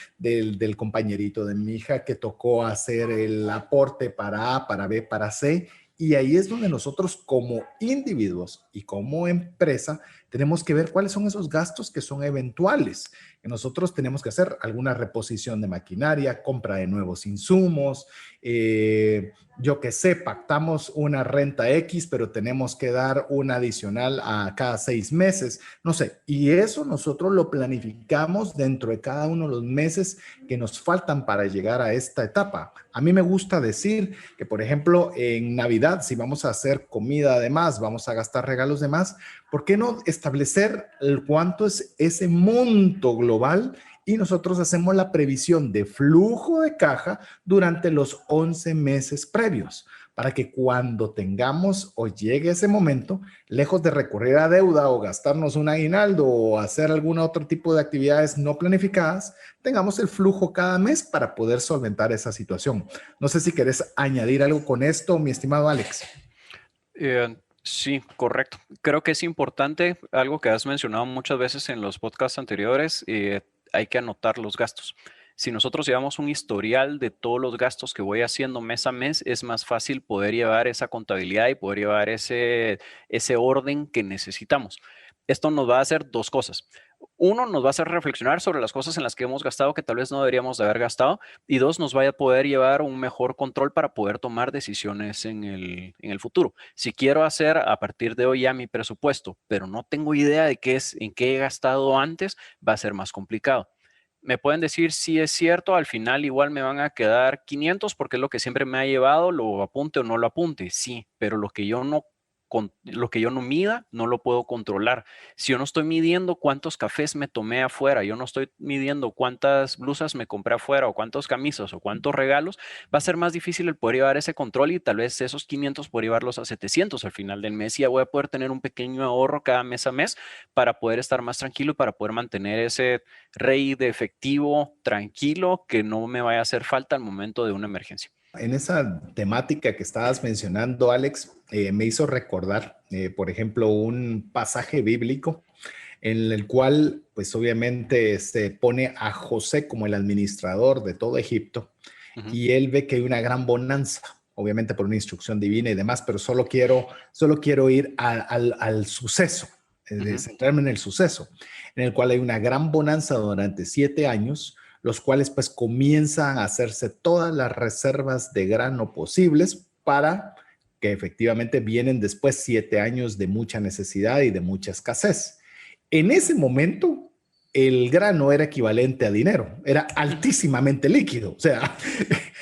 compañerito de mi hija que tocó hacer el aporte para A, para B, para C. Y ahí es donde nosotros como individuos y como empresa tenemos que ver cuáles son esos gastos que son eventuales. Que nosotros tenemos que hacer alguna reposición de maquinaria, compra de nuevos insumos, yo qué sé, pactamos una renta X, pero tenemos que dar una adicional a cada 6 meses, no sé. Y eso nosotros lo planificamos dentro de cada uno de los meses que nos faltan para llegar a esta etapa. A mí me gusta decir que, por ejemplo, en Navidad, si vamos a hacer comida de más, vamos a gastar regalos de más, ¿por qué no establecer cuánto es ese monto global? Y nosotros hacemos la previsión de flujo de caja durante los 11 meses previos, para que cuando tengamos o llegue ese momento, lejos de recurrir a deuda o gastarnos un aguinaldo o hacer algún otro tipo de actividades no planificadas, tengamos el flujo cada mes para poder solventar esa situación. No sé si querés añadir algo con esto, mi estimado Alex. Sí, correcto. Creo que es importante algo que has mencionado muchas veces en los podcasts anteriores. Hay que anotar los gastos. Si nosotros llevamos un historial de todos los gastos que voy haciendo mes a mes, es más fácil poder llevar esa contabilidad y poder llevar ese orden que necesitamos. Esto nos va a hacer 2 cosas. Uno, nos va a hacer reflexionar sobre las cosas en las que hemos gastado que tal vez no deberíamos de haber gastado. Y 2, nos va a poder llevar un mejor control para poder tomar decisiones en el futuro. Si quiero hacer a partir de hoy ya mi presupuesto, pero no tengo idea de en qué he gastado antes, va a ser más complicado. Me pueden decir si es cierto, al final igual me van a quedar 500 porque es lo que siempre me ha llevado, lo apunte o no lo apunte. Sí, pero lo que yo no mida, no lo puedo controlar. Si yo no estoy midiendo cuántos cafés me tomé afuera, yo no estoy midiendo cuántas blusas me compré afuera o cuántas camisas o cuántos regalos, va a ser más difícil el poder llevar ese control y tal vez esos 500 poder llevarlos a 700 al final del mes y ya voy a poder tener un pequeño ahorro cada mes a mes para poder estar más tranquilo y para poder mantener ese rey de efectivo tranquilo que no me vaya a hacer falta al momento de una emergencia. En esa temática que estabas mencionando, Alex, me hizo recordar, por ejemplo, un pasaje bíblico en el cual, pues obviamente, se pone a José como el administrador de todo Egipto y él ve que hay una gran bonanza, obviamente por una instrucción divina y demás, pero solo quiero ir al suceso, centrarme en el suceso, en el cual hay una gran bonanza durante 7 años, los cuales pues comienzan a hacerse todas las reservas de grano posibles para que efectivamente vienen después 7 años de mucha necesidad y de mucha escasez. En ese momento, el grano era equivalente a dinero, era altísimamente líquido. O sea,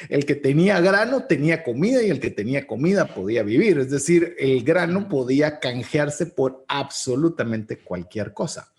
el que tenía grano tenía comida y el que tenía comida podía vivir. Es decir, el grano podía canjearse por absolutamente cualquier cosa.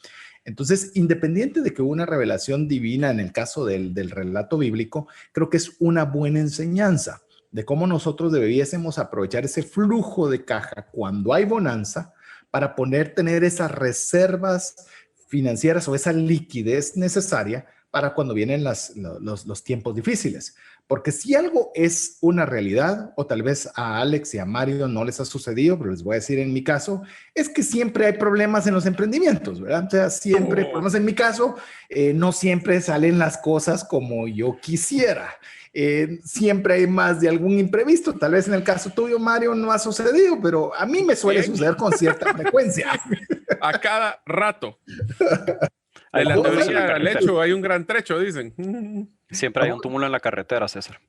Entonces, independiente de que hubo una revelación divina en el caso del relato bíblico, creo que es una buena enseñanza de cómo nosotros debiésemos aprovechar ese flujo de caja cuando hay bonanza para tener esas reservas financieras o esa liquidez necesaria para cuando vienen los tiempos difíciles. Porque si algo es una realidad, o tal vez a Alex y a Mario no les ha sucedido, pero les voy a decir en mi caso, es que siempre hay problemas en los emprendimientos, ¿verdad? O sea, siempre hay problemas. En mi caso, no siempre salen las cosas como yo quisiera. Siempre hay más de algún imprevisto. Tal vez en el caso tuyo, Mario, no ha sucedido, pero a mí me suele suceder con cierta frecuencia. A cada rato. De la teoría al hecho hay un gran trecho, dicen. Siempre hay un túmulo en la carretera, César.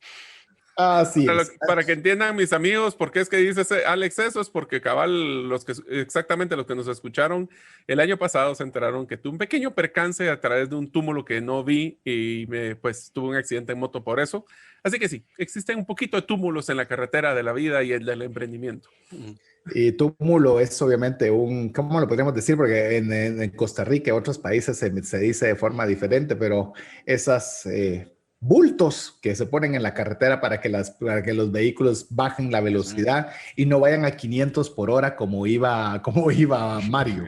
Así es. Para que entiendan mis amigos por qué es que dice Alex eso, es porque cabal, exactamente los que nos escucharon el año pasado se enteraron que tuve un pequeño percance a través de un túmulo que no vi y pues tuve un accidente en moto por eso. Así que sí, existen un poquito de túmulos en la carretera de la vida y el del emprendimiento. Y túmulo es obviamente ¿cómo lo podríamos decir? Porque en Costa Rica y otros países se dice de forma diferente, pero esas bultos que se ponen en la carretera para que los vehículos bajen la velocidad y no vayan a 500 por hora como iba Mario.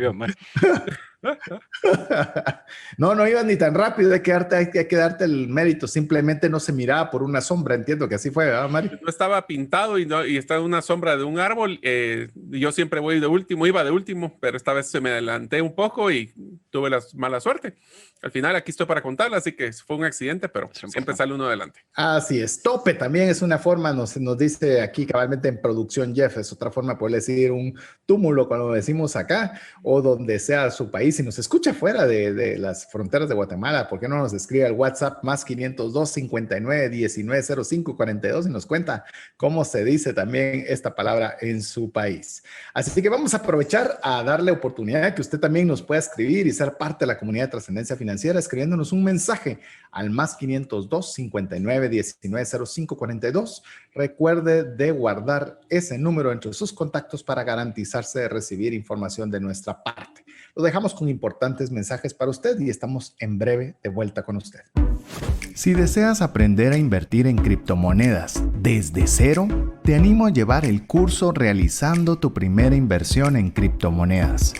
No ibas ni tan rápido, hay que darte el mérito, simplemente no se miraba por una sombra, entiendo que así fue, ¿verdad, Mario? No estaba pintado y estaba en una sombra de un árbol. Yo siempre iba de último, pero esta vez se me adelanté un poco y tuve la mala suerte. Al final aquí estoy para contarla, así que fue un accidente, pero siempre sale uno adelante. Así es, tope también es una forma, nos dice aquí cabalmente en producción Jeff, es otra forma de poder decir un túmulo cuando decimos acá, o donde sea su país. Si nos escucha fuera de las fronteras de Guatemala, ¿por qué no nos escribe al WhatsApp más 502 59 19 05 42 y nos cuenta cómo se dice también esta palabra en su país? Así que vamos a aprovechar a darle oportunidad que usted también nos pueda escribir y ser parte de la comunidad de Trascendencia Financiera, escribiéndonos un mensaje al más 502 59 19 05 42. Recuerde de guardar ese número entre sus contactos para garantizarse de recibir información de nuestra parte. Lo dejamos con importantes mensajes para usted y estamos en breve de vuelta con usted. Si deseas aprender a invertir en criptomonedas desde cero, te animo a llevar el curso Realizando tu primera inversión en criptomonedas.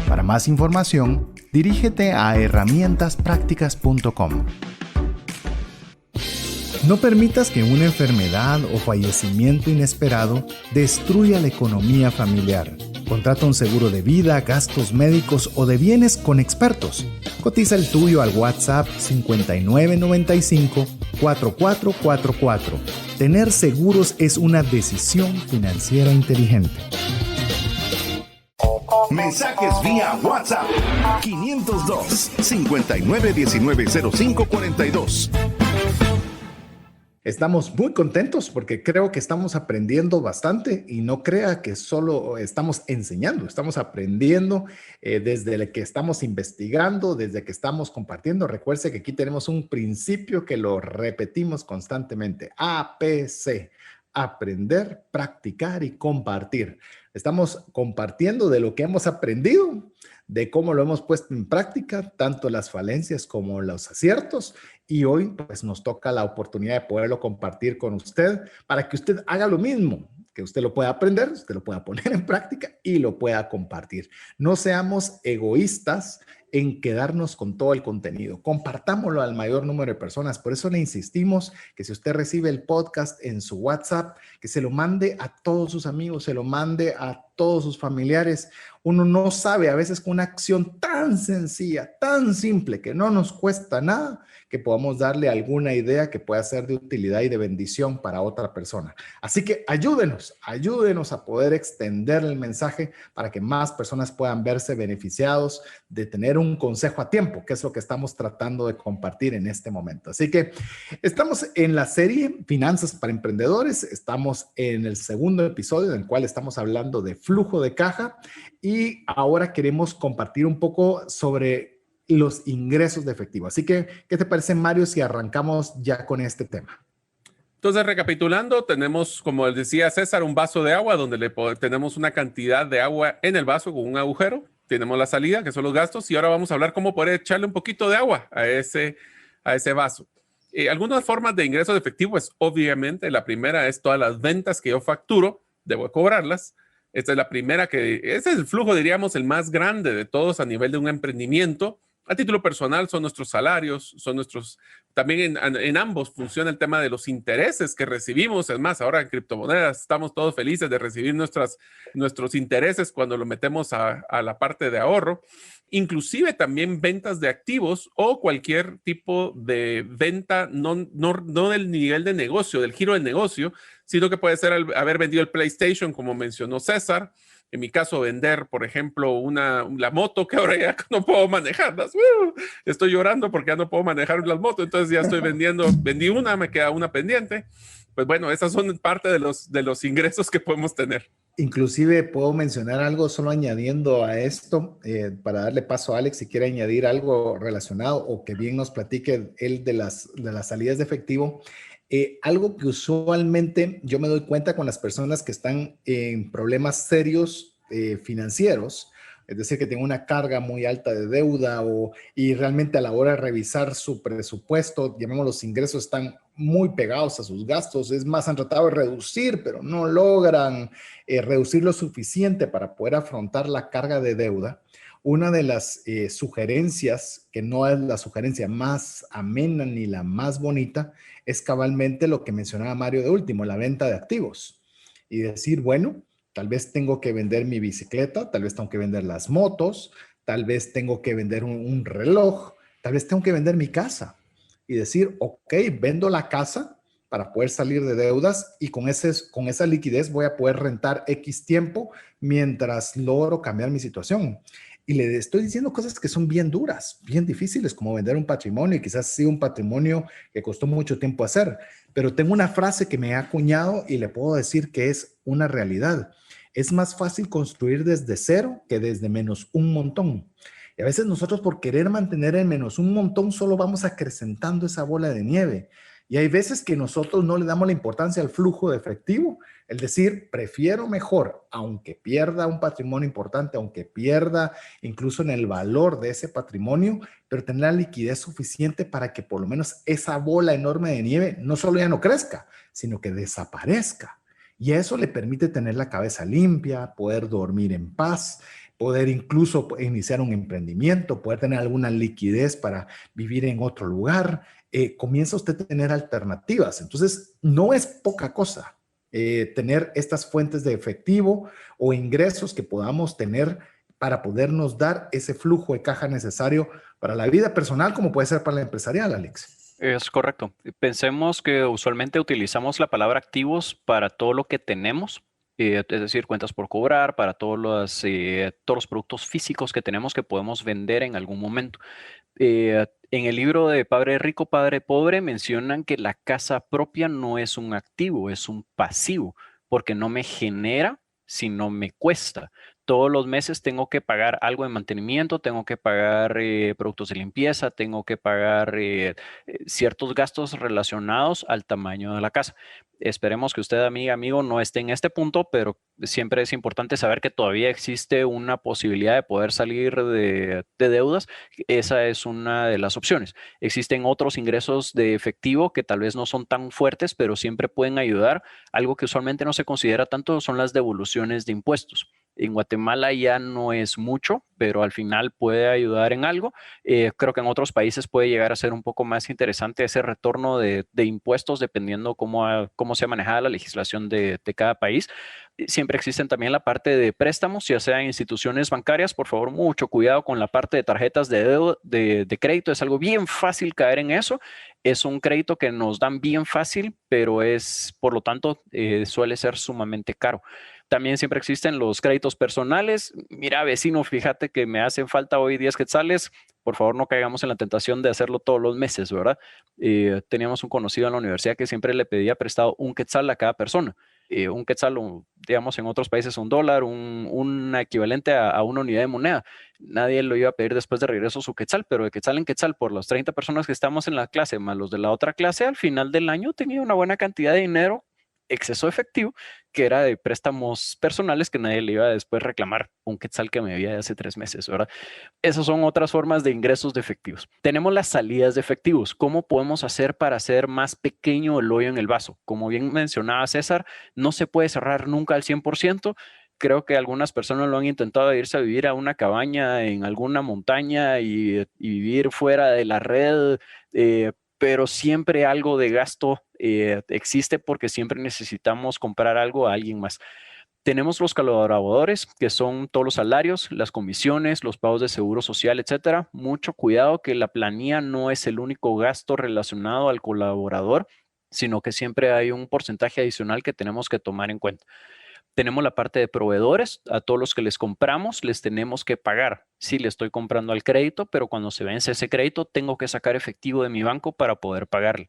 Para más información, dirígete a herramientaspracticas.com. No permitas que una enfermedad o fallecimiento inesperado destruya la economía familiar. Contrata un seguro de vida, gastos médicos o de bienes con expertos. Cotiza el tuyo al WhatsApp 5995-4444. Tener seguros es una decisión financiera inteligente. Mensajes vía WhatsApp 502 59 19 05 42. Estamos muy contentos porque creo que estamos aprendiendo bastante y no crea que solo estamos enseñando, estamos aprendiendo desde el que estamos investigando, desde que estamos compartiendo. Recuerde que aquí tenemos un principio que lo repetimos constantemente, APC, aprender, practicar y compartir. Estamos compartiendo de lo que hemos aprendido, de cómo lo hemos puesto en práctica, tanto las falencias como los aciertos. Y hoy pues nos toca la oportunidad de poderlo compartir con usted para que usted haga lo mismo, que usted lo pueda aprender, usted lo pueda poner en práctica y lo pueda compartir. No seamos egoístas en quedarnos con todo el contenido. Compartámoslo al mayor número de personas. Por eso le insistimos que si usted recibe el podcast en su WhatsApp, que se lo mande a todos sus amigos, se lo mande a todos sus familiares. Uno no sabe, a veces con una acción tan sencilla, tan simple, que no nos cuesta nada, que podamos darle alguna idea que pueda ser de utilidad y de bendición para otra persona. Así que ayúdenos a poder extender el mensaje para que más personas puedan verse beneficiados de tener un consejo a tiempo, que es lo que estamos tratando de compartir en este momento. Así que estamos en la serie Finanzas para Emprendedores, estamos en el segundo episodio en el cual estamos hablando de flujo de caja y ahora queremos compartir un poco sobre los ingresos de efectivo. Así que, ¿qué te parece, Mario, si arrancamos ya con este tema? Entonces, recapitulando, tenemos, como decía César, un vaso de agua donde tenemos una cantidad de agua en el vaso con un agujero. Tenemos la salida, que son los gastos, y ahora vamos a hablar cómo poder echarle un poquito de agua a ese vaso. Algunas formas de ingreso de efectivo, pues obviamente la primera es todas las ventas que yo facturo, debo cobrarlas. Esta es la primera este es el flujo, diríamos, el más grande de todos a nivel de un emprendimiento. A título personal son nuestros salarios, también en ambos funciona el tema de los intereses que recibimos. Es más, ahora en criptomonedas estamos todos felices de recibir nuestros intereses cuando lo metemos a la parte de ahorro. Inclusive también ventas de activos o cualquier tipo de venta, no del nivel de negocio, del giro del negocio, sino que puede ser haber vendido el PlayStation, como mencionó César. En mi caso, vender, por ejemplo, la moto que ahora ya no puedo manejarlas. Estoy llorando porque ya no puedo manejar las motos, entonces ya estoy vendí una, me queda una pendiente. Pues bueno, esas son parte de los ingresos que podemos tener. Inclusive puedo mencionar algo solo añadiendo a esto, para darle paso a Alex si quiere añadir algo relacionado o que bien nos platique él de las salidas de efectivo. Algo que usualmente yo me doy cuenta con las personas que están en problemas serios financieros, es decir, que tienen una carga muy alta de deuda y realmente a la hora de revisar su presupuesto, llamémoslo, los ingresos están muy pegados a sus gastos. Es más, han tratado de reducir, pero no logran reducir lo suficiente para poder afrontar la carga de deuda. una de las sugerencias, que no es la sugerencia más amena ni la más bonita, es cabalmente lo que mencionaba Mario de último, la venta de activos. Y decir, bueno, tal vez tengo que vender mi bicicleta, tal vez tengo que vender las motos, tal vez tengo que vender un reloj, tal vez tengo que vender mi casa. Y decir, ok, vendo la casa para poder salir de deudas y con esa liquidez voy a poder rentar X tiempo mientras logro cambiar mi situación. Y le estoy diciendo cosas que son bien duras, bien difíciles, como vender un patrimonio, y quizás sí un patrimonio que costó mucho tiempo hacer. Pero tengo una frase que me ha acuñado y le puedo decir que es una realidad. Es más fácil construir desde cero que desde menos un montón. Y a veces nosotros por querer mantener en menos un montón solo vamos acrecentando esa bola de nieve. Y hay veces que nosotros no le damos la importancia al flujo de efectivo, el decir, prefiero mejor, aunque pierda un patrimonio importante, aunque pierda incluso en el valor de ese patrimonio, pero tener la liquidez suficiente para que por lo menos esa bola enorme de nieve no solo ya no crezca, sino que desaparezca. Y eso le permite tener la cabeza limpia, poder dormir en paz, poder incluso iniciar un emprendimiento, poder tener alguna liquidez para vivir en otro lugar. Comienza usted a tener alternativas. Entonces, no es poca cosa tener estas fuentes de efectivo o ingresos que podamos tener para podernos dar ese flujo de caja necesario para la vida personal como puede ser para la empresarial, Alex. Es correcto. Pensemos que usualmente utilizamos la palabra activos para todo lo que tenemos, es decir, cuentas por cobrar, para todos los productos físicos que tenemos que podemos vender en algún momento. En el libro de Padre Rico, Padre Pobre mencionan que la casa propia no es un activo, es un pasivo, porque no me genera, sino me cuesta. Todos los meses tengo que pagar algo de mantenimiento, tengo que pagar productos de limpieza, tengo que pagar ciertos gastos relacionados al tamaño de la casa. Esperemos que usted, amiga, amigo, no esté en este punto, pero siempre es importante saber que todavía existe una posibilidad de poder salir de deudas. Esa es una de las opciones. Existen otros ingresos de efectivo que tal vez no son tan fuertes, pero siempre pueden ayudar. Algo que usualmente no se considera tanto son las devoluciones de impuestos. En Guatemala ya no es mucho, pero al final puede ayudar en algo. Creo que en otros países puede llegar a ser un poco más interesante ese retorno de impuestos dependiendo cómo se maneja la legislación de cada país. Siempre existen también la parte de préstamos, ya sea en instituciones bancarias. Por favor, mucho cuidado con la parte de tarjetas de crédito. Es algo bien fácil caer en eso. Es un crédito que nos dan bien fácil, pero por lo tanto, suele ser sumamente caro. También siempre existen los créditos personales. Mira, vecino, fíjate que me hacen falta hoy 10 quetzales. Por favor, no caigamos en la tentación de hacerlo todos los meses, ¿verdad? Teníamos un conocido en la universidad que siempre le pedía prestado 1 quetzal a cada persona. 1 quetzal, digamos, en otros países $1, un equivalente a una unidad de moneda. Nadie lo iba a pedir después de regreso su quetzal, pero de quetzal en quetzal, por las 30 personas que estamos en la clase, más los de la otra clase, al final del año tenía una buena cantidad de dinero, exceso efectivo, que era de préstamos personales que nadie le iba a después reclamar 1 quetzal que me debía de hace 3 meses, ¿verdad? Esas son otras formas de ingresos de efectivos. Tenemos las salidas de efectivos. ¿Cómo podemos hacer para hacer más pequeño el hoyo en el vaso? Como bien mencionaba César, no se puede cerrar nunca al 100%. Creo que algunas personas lo han intentado irse a vivir a una cabaña en alguna montaña y vivir fuera de la red, pero siempre algo de gasto existe porque siempre necesitamos comprar algo a alguien más. Tenemos los colaboradores, que son todos los salarios, las comisiones, los pagos de seguro social, etcétera. Mucho cuidado que la planilla no es el único gasto relacionado al colaborador, sino que siempre hay un porcentaje adicional que tenemos que tomar en cuenta. Tenemos la parte de proveedores. A todos los que les compramos les tenemos que pagar. Sí, le estoy comprando al crédito, pero cuando se vence ese crédito tengo que sacar efectivo de mi banco para poder pagarle.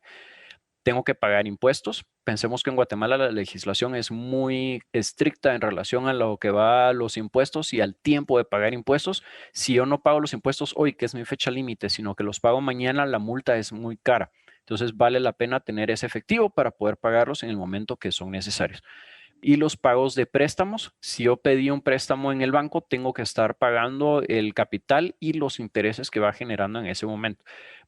Tengo que pagar impuestos. Pensemos que en Guatemala la legislación es muy estricta en relación a lo que va a los impuestos y al tiempo de pagar impuestos. Si yo no pago los impuestos hoy, que es mi fecha límite, sino que los pago mañana, la multa es muy cara. Entonces vale la pena tener ese efectivo para poder pagarlos en el momento que son necesarios. Y los pagos de préstamos, si yo pedí un préstamo en el banco, tengo que estar pagando el capital y los intereses que va generando en ese momento.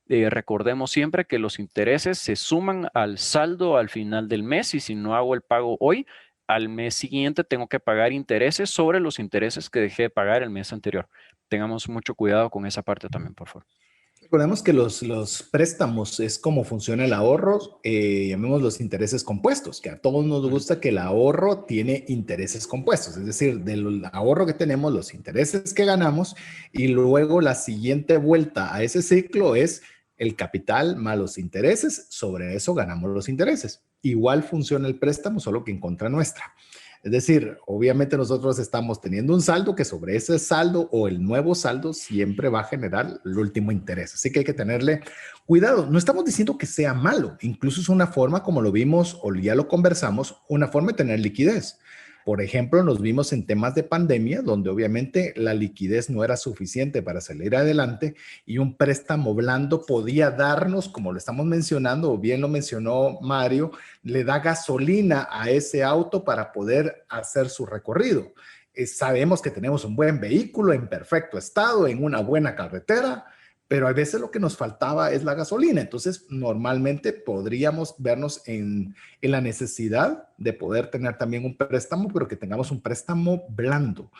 Recordemos siempre que los intereses se suman al saldo al final del mes y si no hago el pago hoy, al mes siguiente tengo que pagar intereses sobre los intereses que dejé de pagar el mes anterior. tengamos mucho cuidado con esa parte también, por favor. Recordemos que los préstamos es como funciona el ahorro, llamemos los intereses compuestos, que a todos nos gusta que el ahorro tiene intereses compuestos, es decir, del ahorro que tenemos, los intereses que ganamos, y luego la siguiente vuelta a ese ciclo es el capital más los intereses, sobre eso ganamos los intereses. Igual funciona el préstamo, solo que en contra nuestra. Es decir, obviamente nosotros estamos teniendo un saldo que sobre ese saldo o el nuevo saldo siempre va a generar el último interés. Así que hay que tenerle cuidado. No estamos diciendo que sea malo. Incluso es una forma, como lo vimos o ya lo conversamos, una forma de tener liquidez. Por ejemplo, nos vimos en temas de pandemia, donde obviamente la liquidez no era suficiente para salir adelante y un préstamo blando podía darnos, como lo estamos mencionando, o bien lo mencionó Mario, le da gasolina a ese auto para poder hacer su recorrido. Sabemos que tenemos un buen vehículo en perfecto estado, en una buena carretera, pero a veces lo que nos faltaba es la gasolina. Entonces, normalmente podríamos vernos en la necesidad de poder tener también un préstamo, pero que tengamos un préstamo blando.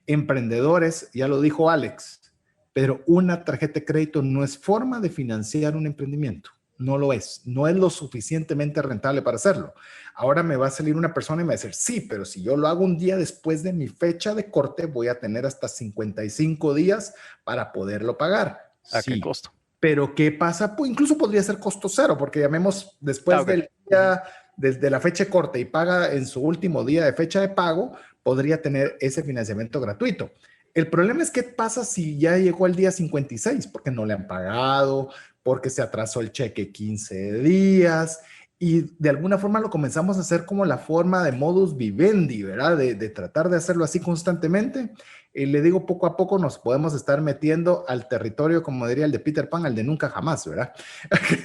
Emprendedores, ya lo dijo Alex, pero una tarjeta de crédito no es forma de financiar un emprendimiento. No lo es. No es lo suficientemente rentable para hacerlo. Ahora me va a salir una persona y me va a decir, sí, pero si yo lo hago un día después de mi fecha de corte, voy a tener hasta 55 días para poderlo pagar. ¿A sí, qué costo? Pero ¿qué pasa? Pues incluso podría ser costo cero, porque llamemos después del día, desde la fecha de corte y paga en su último día de fecha de pago, podría tener ese financiamiento gratuito. El problema es qué pasa si ya llegó el día 56, porque no le han pagado, porque se atrasó el cheque 15 días y de alguna forma lo comenzamos a hacer como la forma de modus vivendi, ¿verdad? De tratar de hacerlo así constantemente. Le digo, poco a poco nos podemos estar metiendo al territorio, como diría el de Peter Pan, al de nunca jamás, ¿verdad?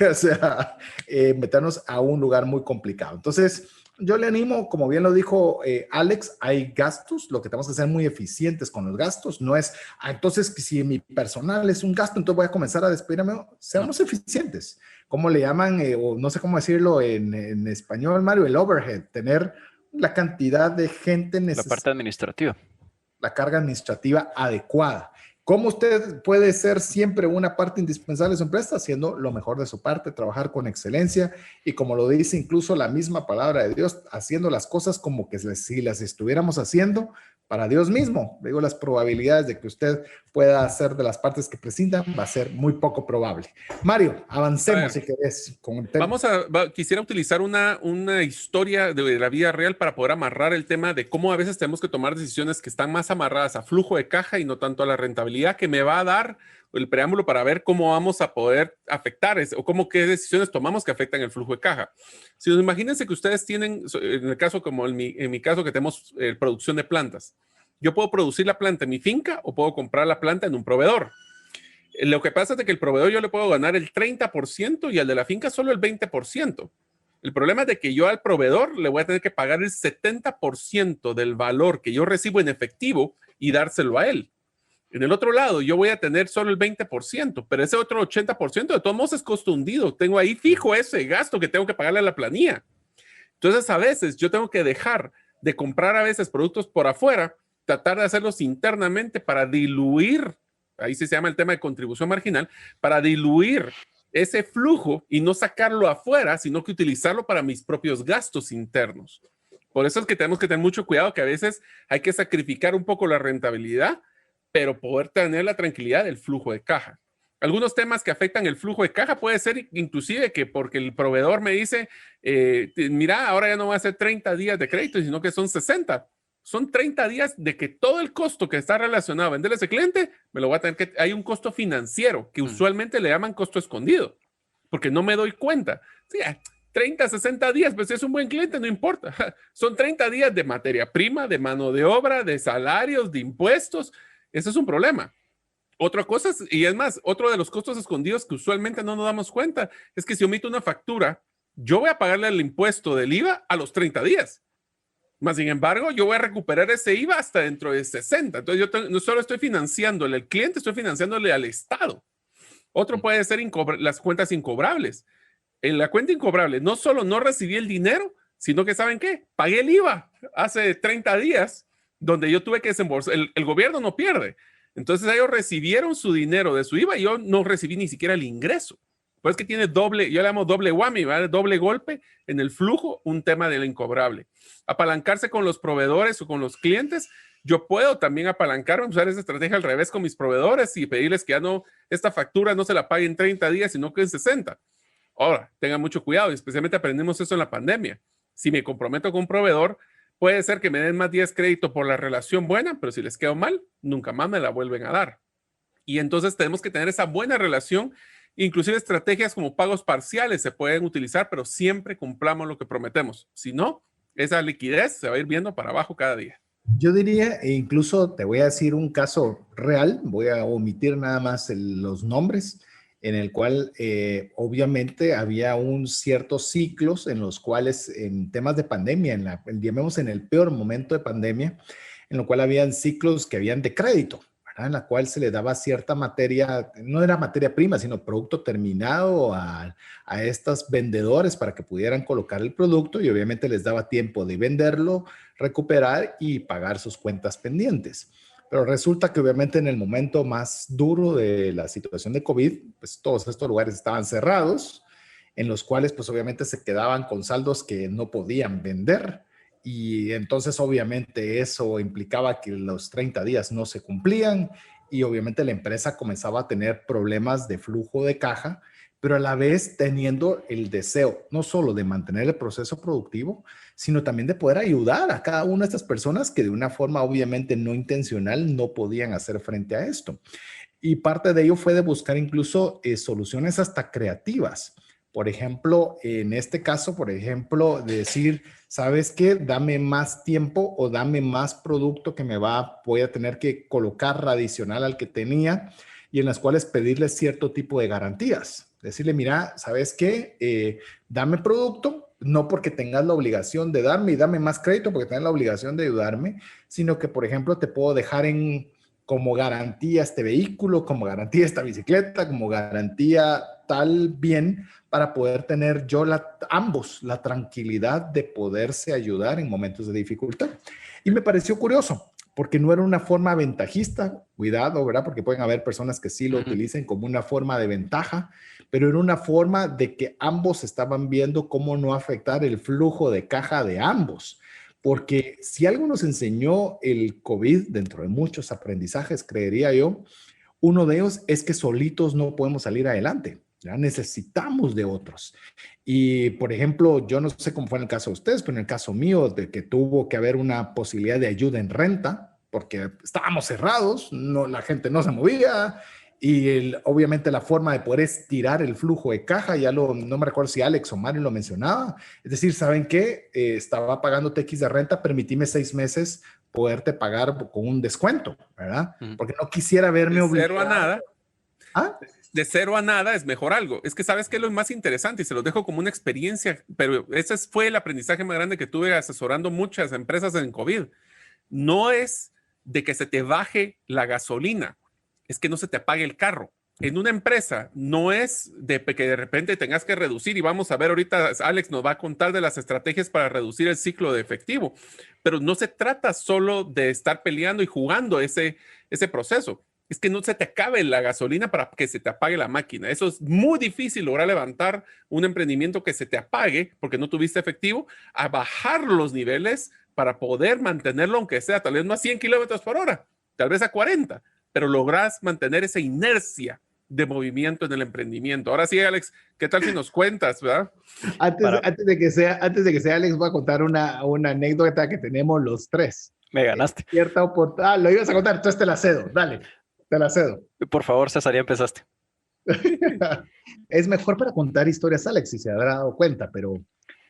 O sea, meternos a un lugar muy complicado. Entonces, yo le animo, como bien lo dijo Alex, hay gastos, lo que tenemos que ser muy eficientes con los gastos, no es, entonces si mi personal es un gasto, entonces voy a comenzar a despedirme, seamos eficientes. ¿Cómo le llaman? O no sé cómo decirlo en español, Mario, el overhead, tener la cantidad de gente necesaria. La parte administrativa. La carga administrativa adecuada. ¿Cómo usted puede ser siempre una parte indispensable de su empresa? Haciendo lo mejor de su parte, trabajar con excelencia y como lo dice incluso la misma palabra de Dios, haciendo las cosas como que si las estuviéramos haciendo para Dios mismo. Digo, las probabilidades de que usted pueda hacer de las partes que prescindan va a ser muy poco probable. Mario, avancemos si querés con el tema. Quisiera utilizar una historia de la vida real para poder amarrar el tema de cómo a veces tenemos que tomar decisiones que están más amarradas a flujo de caja y no tanto a la rentabilidad, que me va a dar el preámbulo para ver cómo vamos a poder afectar o qué decisiones tomamos que afectan el flujo de caja. Si imagínense que ustedes tienen, en el caso como en mi caso que tenemos producción de plantas, yo puedo producir la planta en mi finca o puedo comprar la planta en un proveedor. Lo que pasa es que el proveedor yo le puedo ganar el 30% y al de la finca solo el 20%. El problema es de que yo al proveedor le voy a tener que pagar el 70% del valor que yo recibo en efectivo y dárselo a él. En el otro lado, yo voy a tener solo el 20%, pero ese otro 80% de todos modos es costo hundido. Tengo ahí fijo ese gasto que tengo que pagarle a la planilla. Entonces, a veces yo tengo que dejar de comprar a veces productos por afuera, tratar de hacerlos internamente para diluir, ahí sí se llama el tema de contribución marginal, para diluir ese flujo y no sacarlo afuera, sino que utilizarlo para mis propios gastos internos. Por eso es que tenemos que tener mucho cuidado, que a veces hay que sacrificar un poco la rentabilidad, pero poder tener la tranquilidad del flujo de caja. Algunos temas que afectan el flujo de caja puede ser inclusive que porque el proveedor me dice, mira, ahora ya no va a ser 30 días de crédito, sino que son 60. Son 30 días de que todo el costo que está relacionado a venderle a ese cliente, me lo voy a tener que... Hay un costo financiero que usualmente le llaman costo escondido, porque no me doy cuenta. Sí, 30, 60 días, pues si es un buen cliente, no importa. Son 30 días de materia prima, de mano de obra, de salarios, de impuestos. Ese es un problema. Otra cosa, y es más, otro de los costos escondidos que usualmente no nos damos cuenta, es que si omito una factura, yo voy a pagarle el impuesto del IVA a los 30 días. Más sin embargo, yo voy a recuperar ese IVA hasta dentro de 60. Entonces, yo no solo estoy financiándole al cliente, estoy financiándole al Estado. Otro puede ser las cuentas incobrables. En la cuenta incobrable, no solo no recibí el dinero, sino que, ¿saben qué? Pagué el IVA hace 30 días, donde yo tuve que desembolsar. El gobierno no pierde. Entonces ellos recibieron su dinero de su IVA y yo no recibí ni siquiera el ingreso. Pues que tiene doble, yo le llamo doble whammy, ¿vale? Doble golpe en el flujo, un tema del incobrable. Apalancarse con los proveedores o con los clientes. Yo puedo también apalancarme, usar esa estrategia al revés con mis proveedores y pedirles que ya no, esta factura no se la pague en 30 días, sino que en 60. Ahora, tengan mucho cuidado, y especialmente aprendimos eso en la pandemia. Si me comprometo con un proveedor, puede ser que me den más días crédito por la relación buena, pero si les quedo mal, nunca más me la vuelven a dar. Y entonces tenemos que tener esa buena relación. Inclusive estrategias como pagos parciales se pueden utilizar, pero siempre cumplamos lo que prometemos. Si no, esa liquidez se va a ir viendo para abajo cada día. Yo diría, e incluso te voy a decir un caso real, voy a omitir nada más los nombres, en el cual obviamente había ciertos ciclos en los cuales en temas de pandemia, digamos en el peor momento de pandemia, en lo cual habían ciclos que habían de crédito, ¿verdad? En la cual se le daba cierta materia, no era materia prima, sino producto terminado a estos vendedores para que pudieran colocar el producto y obviamente les daba tiempo de venderlo, recuperar y pagar sus cuentas pendientes. Pero resulta que obviamente en el momento más duro de la situación de COVID, pues todos estos lugares estaban cerrados, en los cuales pues obviamente se quedaban con saldos que no podían vender y entonces obviamente eso implicaba que los 30 días no se cumplían y obviamente la empresa comenzaba a tener problemas de flujo de caja, pero a la vez teniendo el deseo no solo de mantener el proceso productivo, sino también de poder ayudar a cada una de estas personas que de una forma obviamente no intencional no podían hacer frente a esto. Y parte de ello fue de buscar incluso soluciones hasta creativas. Por ejemplo, en este caso, por ejemplo, decir, ¿sabes qué? Dame más tiempo o dame más producto que voy a tener que colocar adicional al que tenía y en las cuales pedirle cierto tipo de garantías. Decirle, mira, ¿sabes qué? Dame producto, no porque tengas la obligación de darme y dame más crédito porque tengas la obligación de ayudarme, sino que, por ejemplo, te puedo dejar como garantía este vehículo, como garantía esta bicicleta, como garantía tal bien para poder tener yo ambos la tranquilidad de poderse ayudar en momentos de dificultad. Y me pareció curioso, porque no era una forma ventajista, cuidado, ¿verdad? Porque pueden haber personas que sí lo utilicen como una forma de ventaja, pero era una forma de que ambos estaban viendo cómo no afectar el flujo de caja de ambos. Porque si algo nos enseñó el COVID, dentro de muchos aprendizajes, creería yo, uno de ellos es que solitos no podemos salir adelante. Ya necesitamos de otros. Y, por ejemplo, yo no sé cómo fue en el caso de ustedes, pero en el caso mío, de que tuvo que haber una posibilidad de ayuda en renta, porque estábamos cerrados, la gente no se movía, y obviamente la forma de poder estirar el flujo de caja, no me recuerdo si Alex o Mario lo mencionaba, es decir, ¿saben qué? Estaba pagando X de renta, permitíme 6 meses poderte pagar con un descuento, ¿verdad? Porque no quisiera verme obligado. De 0 a nada. ¿Ah? De 0 a nada es mejor algo. Es que sabes que es lo más interesante y se los dejo como una experiencia, pero ese fue el aprendizaje más grande que tuve asesorando muchas empresas en COVID. No es de que se te baje la gasolina, es que no se te apague el carro. En una empresa no es de que de repente tengas que reducir, y vamos a ver ahorita, Alex nos va a contar de las estrategias para reducir el ciclo de efectivo, pero no se trata solo de estar peleando y jugando ese proceso. Es que no se te acabe la gasolina para que se te apague la máquina. Eso es muy difícil lograr levantar un emprendimiento que se te apague porque no tuviste efectivo, a bajar los niveles para poder mantenerlo, aunque sea tal vez no a 100 kilómetros por hora, tal vez a 40, pero lográs mantener esa inercia de movimiento en el emprendimiento. Ahora sí, Alex, ¿qué tal si nos cuentas, verdad? Antes de que sea Alex, voy a contar una anécdota que tenemos los tres. Me ganaste. Cierta oportunidad. Lo ibas a contar, entonces te la cedo. Dale, te la cedo. Por favor, César, ya empezaste. Es mejor para contar historias, Alex, si se habrá dado cuenta, pero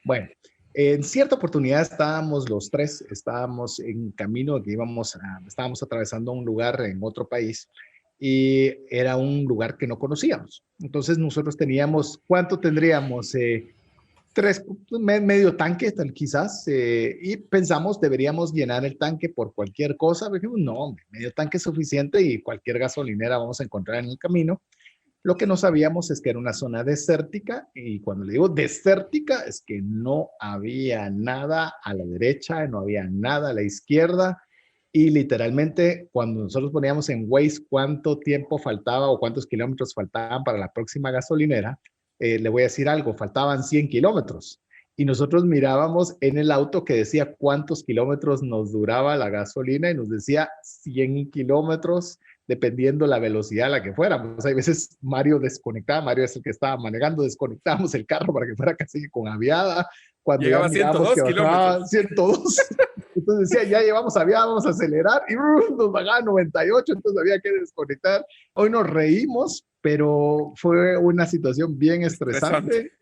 bueno. En cierta oportunidad estábamos los tres, estábamos en camino, estábamos atravesando un lugar en otro país y era un lugar que no conocíamos. Entonces nosotros teníamos, ¿cuánto tendríamos? 3, medio tanque quizás, y pensamos deberíamos llenar el tanque por cualquier cosa. Dijimos, no, hombre, medio tanque es suficiente y cualquier gasolinera vamos a encontrar en el camino. Lo que no sabíamos es que era una zona desértica, y cuando le digo desértica es que no había nada a la derecha, no había nada a la izquierda, Y literalmente, cuando nosotros poníamos en Waze cuánto tiempo faltaba o cuántos kilómetros faltaban para la próxima gasolinera, le voy a decir algo, faltaban 100 kilómetros. Y nosotros mirábamos en el auto que decía cuántos kilómetros nos duraba la gasolina y nos decía 100 kilómetros dependiendo la velocidad a la que fuéramos. Hay veces Mario desconectaba, Mario es el que estaba manejando, desconectábamos el carro para que fuera casi con aviada. Cuando llegaba ya a 102 kilómetros. 102. Entonces decía, ya llevamos aviada, vamos a acelerar y nos bajaba 98, entonces había que desconectar. Hoy nos reímos, pero fue una situación bien estresante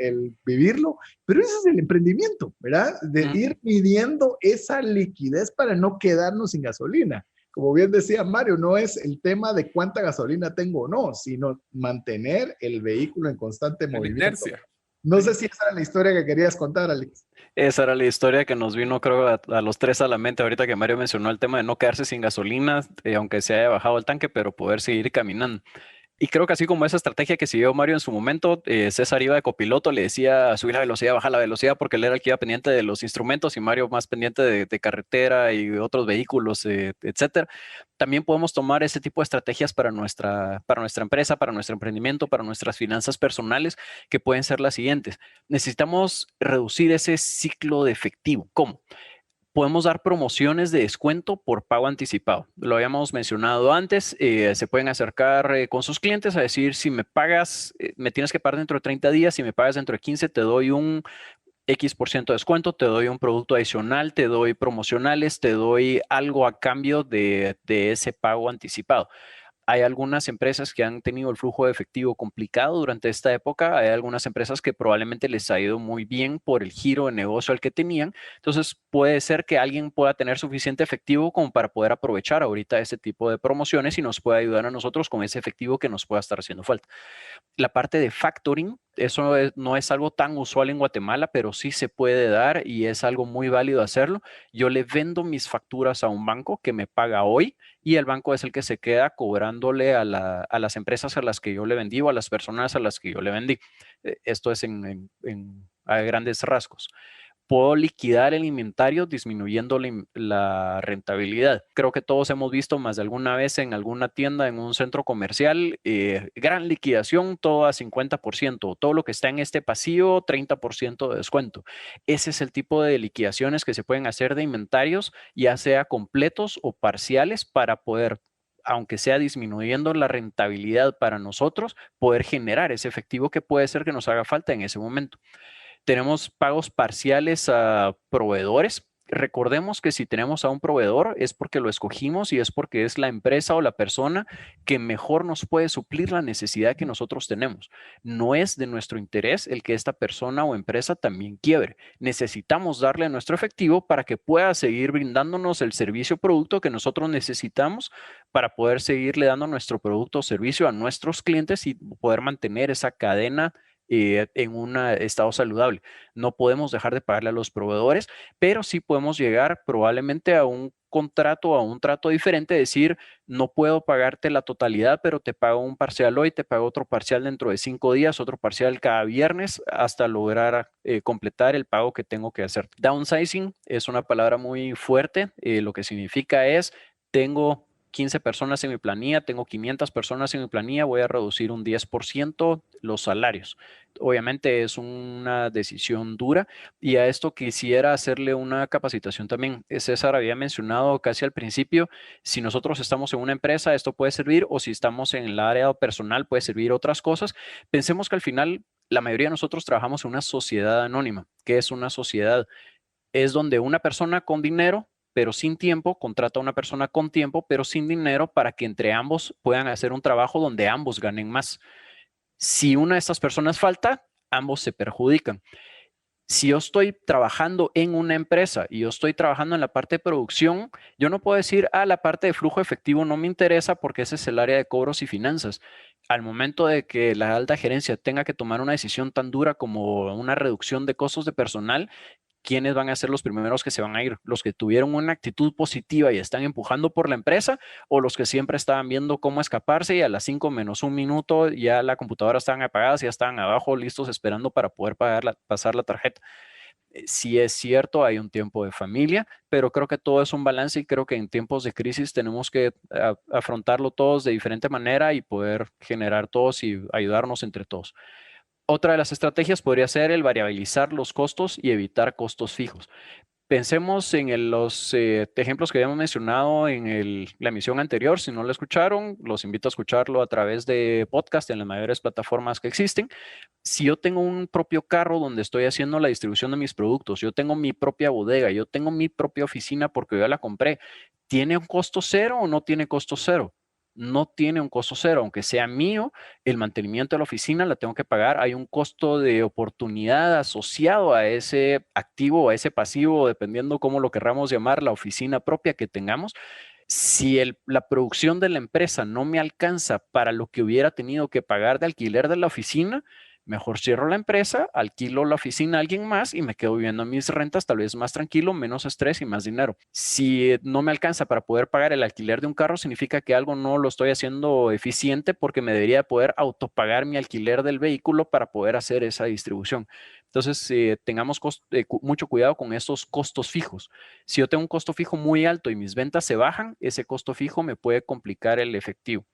el vivirlo, pero ese es el emprendimiento, ¿verdad? De ir midiendo esa liquidez para no quedarnos sin gasolina. Como bien decía Mario, no es el tema de cuánta gasolina tengo o no, sino mantener el vehículo en constante movimiento. Inercia. No sé si esa era la historia que querías contar, Alex. Esa era la historia que nos vino, creo, a los tres a la mente ahorita que Mario mencionó el tema de no quedarse sin gasolina, aunque se haya bajado el tanque, pero poder seguir caminando. Y creo que así como esa estrategia que siguió Mario en su momento, César iba de copiloto, le decía subir la velocidad, bajar la velocidad, porque él era el que iba pendiente de los instrumentos y Mario más pendiente de carretera y otros vehículos, etcétera. También podemos tomar ese tipo de estrategias para nuestra empresa, para nuestro emprendimiento, para nuestras finanzas personales, que pueden ser las siguientes. Necesitamos reducir ese ciclo de efectivo. ¿Cómo? Podemos dar promociones de descuento por pago anticipado. Lo habíamos mencionado antes. Se pueden acercar con sus clientes a decir, si me pagas, me tienes que pagar dentro de 30 días, si me pagas dentro de 15, te doy un X% de descuento, te doy un producto adicional, te doy promocionales, te doy algo a cambio de ese pago anticipado. Hay algunas empresas que han tenido el flujo de efectivo complicado durante esta época. Hay algunas empresas que probablemente les ha ido muy bien por el giro de negocio al que tenían. Entonces, puede ser que alguien pueda tener suficiente efectivo como para poder aprovechar ahorita ese tipo de promociones y nos pueda ayudar a nosotros con ese efectivo que nos pueda estar haciendo falta. La parte de factoring, eso no es algo tan usual en Guatemala, pero sí se puede dar y es algo muy válido hacerlo. Yo le vendo mis facturas a un banco que me paga hoy y el banco es el que se queda cobrándole a las empresas a las que yo le vendí o a las personas a las que yo le vendí. Esto es a grandes rasgos. Puedo liquidar el inventario disminuyendo la rentabilidad. Creo que todos hemos visto más de alguna vez en alguna tienda, en un centro comercial, gran liquidación, todo a 50%, todo lo que está en este pasillo, 30% de descuento. Ese es el tipo de liquidaciones que se pueden hacer de inventarios, ya sea completos o parciales, para poder, aunque sea disminuyendo la rentabilidad para nosotros, poder generar ese efectivo que puede ser que nos haga falta en ese momento. Tenemos pagos parciales a proveedores. Recordemos que si tenemos a un proveedor es porque lo escogimos y es porque es la empresa o la persona que mejor nos puede suplir la necesidad que nosotros tenemos. No es de nuestro interés el que esta persona o empresa también quiebre. Necesitamos darle nuestro efectivo para que pueda seguir brindándonos el servicio o producto que nosotros necesitamos para poder seguirle dando nuestro producto o servicio a nuestros clientes y poder mantener esa cadena en un estado saludable. No podemos dejar de pagarle a los proveedores, pero sí podemos llegar probablemente a un contrato, a un trato diferente, decir, no puedo pagarte la totalidad, pero te pago un parcial hoy, te pago otro parcial dentro de 5 días, otro parcial cada viernes, hasta lograr completar el pago que tengo que hacer. Downsizing es una palabra muy fuerte. Lo que significa es, tengo 15 personas en mi planilla, tengo 500 personas en mi planilla, voy a reducir un 10% los salarios. Obviamente es una decisión dura y a esto quisiera hacerle una capacitación también. César había mencionado casi al principio, si nosotros estamos en una empresa, esto puede servir, o si estamos en el área personal, puede servir otras cosas. Pensemos que al final la mayoría de nosotros trabajamos en una sociedad anónima. ¿Qué es una sociedad? Es donde una persona con dinero pero sin tiempo, contrata a una persona con tiempo, pero sin dinero, para que entre ambos puedan hacer un trabajo donde ambos ganen más. Si una de estas personas falta, ambos se perjudican. Si yo estoy trabajando en una empresa y yo estoy trabajando en la parte de producción, yo no puedo decir, la parte de flujo efectivo no me interesa porque ese es el área de cobros y finanzas. Al momento de que la alta gerencia tenga que tomar una decisión tan dura como una reducción de costos de personal, ¿quiénes van a ser los primeros que se van a ir? ¿Los que tuvieron una actitud positiva y están empujando por la empresa, o los que siempre estaban viendo cómo escaparse y a las 5 menos un minuto ya la computadora estaban apagadas, ya estaban abajo listos esperando para poder pasar la tarjeta? Sí es cierto, hay un tiempo de familia, pero creo que todo es un balance y creo que en tiempos de crisis tenemos que afrontarlo todos de diferente manera y poder generar todos y ayudarnos entre todos. Otra de las estrategias podría ser el variabilizar los costos y evitar costos fijos. Pensemos en los ejemplos que habíamos mencionado en la emisión anterior. Si no lo escucharon, los invito a escucharlo a través de podcast en las mayores plataformas que existen. Si yo tengo un propio carro donde estoy haciendo la distribución de mis productos, yo tengo mi propia bodega, yo tengo mi propia oficina porque yo la compré, ¿tiene un costo cero o no tiene costo cero? No tiene un costo cero, aunque sea mío, el mantenimiento de la oficina la tengo que pagar. Hay un costo de oportunidad asociado a ese activo o a ese pasivo, dependiendo cómo lo querramos llamar, la oficina propia que tengamos. Si la producción de la empresa no me alcanza para lo que hubiera tenido que pagar de alquiler de la oficina, mejor cierro la empresa, alquilo la oficina a alguien más y me quedo viviendo mis rentas, tal vez más tranquilo, menos estrés y más dinero. Si no me alcanza para poder pagar el alquiler de un carro, significa que algo no lo estoy haciendo eficiente porque me debería poder autopagar mi alquiler del vehículo para poder hacer esa distribución. Entonces, tengamos mucho cuidado con esos costos fijos. Si yo tengo un costo fijo muy alto y mis ventas se bajan, ese costo fijo me puede complicar el efectivo.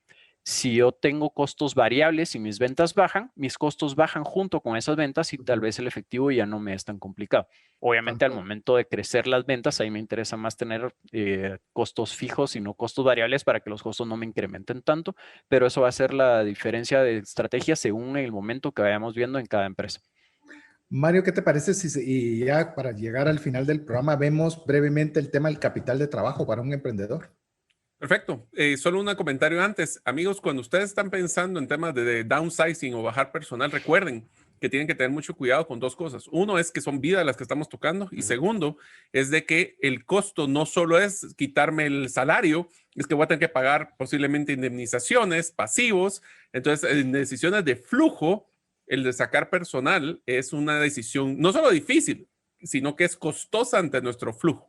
Si yo tengo costos variables y mis ventas bajan, mis costos bajan junto con esas ventas y tal vez el efectivo ya no me es tan complicado. Obviamente al momento de crecer las ventas, ahí me interesa más tener costos fijos y no costos variables para que los costos no me incrementen tanto, pero eso va a ser la diferencia de estrategia según el momento que vayamos viendo en cada empresa. Mario, ¿qué te parece y ya para llegar al final del programa vemos brevemente el tema del capital de trabajo para un emprendedor? Perfecto. Solo un comentario antes. Amigos, cuando ustedes están pensando en temas de downsizing o bajar personal, recuerden que tienen que tener mucho cuidado con dos cosas. Uno es que son vidas las que estamos tocando y segundo es de que el costo no solo es quitarme el salario, es que voy a tener que pagar posiblemente indemnizaciones, pasivos. Entonces, en decisiones de flujo, el de sacar personal es una decisión no solo difícil, sino que es costosa ante nuestro flujo.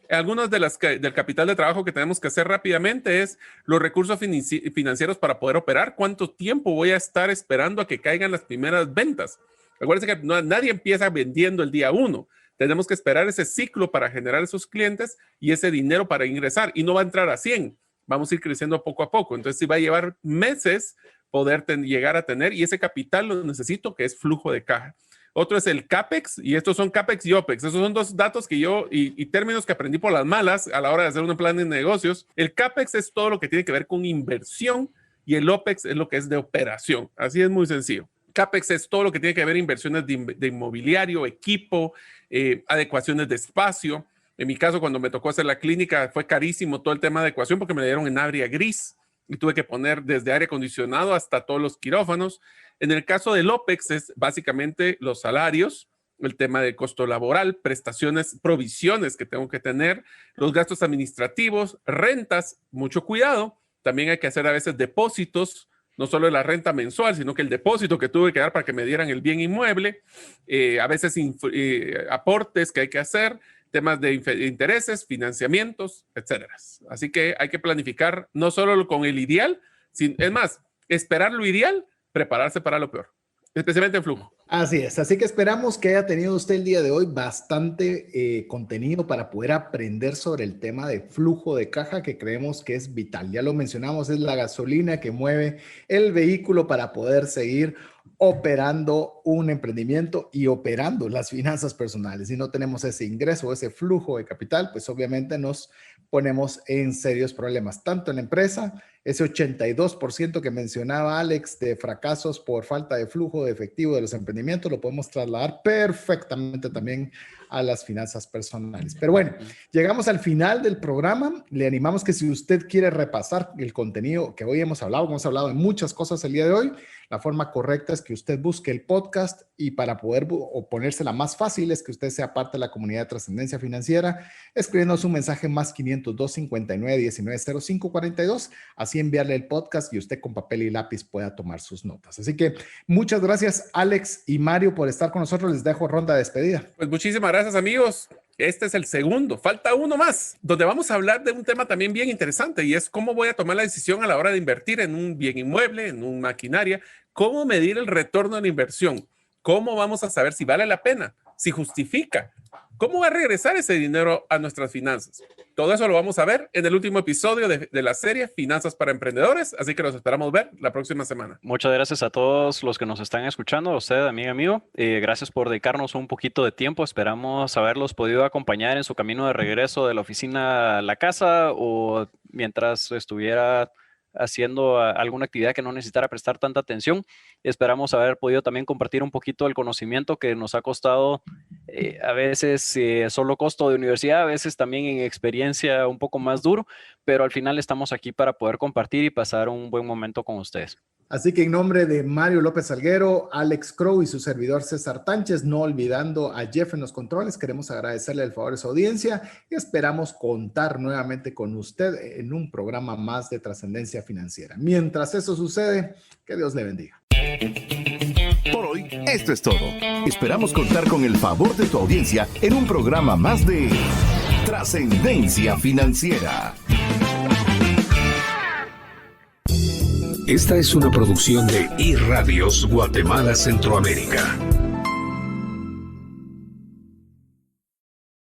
Algunas de las del capital de trabajo que tenemos que hacer rápidamente es los recursos financieros para poder operar. ¿Cuánto tiempo voy a estar esperando a que caigan las primeras ventas? Acuérdense que nadie empieza vendiendo el día 1. Tenemos que esperar ese ciclo para generar esos clientes y ese dinero para ingresar. Y no va a entrar a 100. Vamos a ir creciendo poco a poco. Entonces, sí va a llevar meses poder llegar a tener, y ese capital lo necesito, que es flujo de caja. Otro es el CAPEX, y estos son CAPEX y OPEX. Esos son dos datos que yo y términos que aprendí por las malas a la hora de hacer un plan de negocios. El CAPEX es todo lo que tiene que ver con inversión y el OPEX es lo que es de operación. Así es muy sencillo. CAPEX es todo lo que tiene que ver inversiones de inmobiliario, equipo, adecuaciones de espacio. En mi caso, cuando me tocó hacer la clínica, fue carísimo todo el tema de adecuación porque me la dieron en área gris y tuve que poner desde aire acondicionado hasta todos los quirófanos. En el caso del OPEX es básicamente los salarios, el tema de costo laboral, prestaciones, provisiones que tengo que tener, los gastos administrativos, rentas, mucho cuidado. También hay que hacer a veces depósitos, no solo la renta mensual, sino que el depósito que tuve que dar para que me dieran el bien inmueble, a veces aportes que hay que hacer, temas de intereses, financiamientos, etcétera. Así que hay que planificar no solo con el ideal, es más, esperar lo ideal, prepararse para lo peor, especialmente en flujo. Así es, así que esperamos que haya tenido usted el día de hoy bastante contenido para poder aprender sobre el tema de flujo de caja, que creemos que es vital. Ya lo mencionamos, es la gasolina que mueve el vehículo para poder seguir operando un emprendimiento y operando las finanzas personales. Si no tenemos ese ingreso, ese flujo de capital, pues obviamente nos ponemos en serios problemas, tanto en la empresa, ese 82% que mencionaba Alex de fracasos por falta de flujo de efectivo de los emprendimientos, lo podemos trasladar perfectamente también a las finanzas personales. Pero bueno, llegamos al final del programa. Le animamos que si usted quiere repasar el contenido que hoy hemos hablado de muchas cosas el día de hoy, la forma correcta es que usted busque el podcast y para poder ponérsela más fácil es que usted sea parte de la comunidad de Trascendencia Financiera, escribiéndonos un mensaje más 502 59 19 05 42, así enviarle el podcast y usted con papel y lápiz pueda tomar sus notas. Así que muchas gracias Alex y Mario por estar con nosotros. Les dejo ronda de despedida. Pues muchísimas gracias amigos. Este es el segundo, falta uno más, donde vamos a hablar de un tema también bien interesante y es cómo voy a tomar la decisión a la hora de invertir en un bien inmueble, en una maquinaria, cómo medir el retorno de la inversión, cómo vamos a saber si vale la pena si justifica. ¿Cómo va a regresar ese dinero a nuestras finanzas? Todo eso lo vamos a ver en el último episodio de la serie Finanzas para Emprendedores, así que los esperamos ver la próxima semana. Muchas gracias a todos los que nos están escuchando, a usted, amigo. Gracias por dedicarnos un poquito de tiempo. Esperamos haberlos podido acompañar en su camino de regreso de la oficina a la casa o mientras estuviera haciendo alguna actividad que no necesitara prestar tanta atención. Esperamos haber podido también compartir un poquito del conocimiento que nos ha costado a veces solo costo de universidad, a veces también en experiencia un poco más duro, pero al final estamos aquí para poder compartir y pasar un buen momento con ustedes. Así que en nombre de Mario López Salguero, Alex Crow y su servidor César Tánchez, no olvidando a Jeff en los controles, queremos agradecerle el favor de su audiencia y esperamos contar nuevamente con usted en un programa más de Trascendencia Financiera. Mientras eso sucede, que Dios le bendiga. Por hoy, esto es todo. Esperamos contar con el favor de tu audiencia en un programa más de Trascendencia Financiera. Esta es una producción de iRadios Guatemala Centroamérica.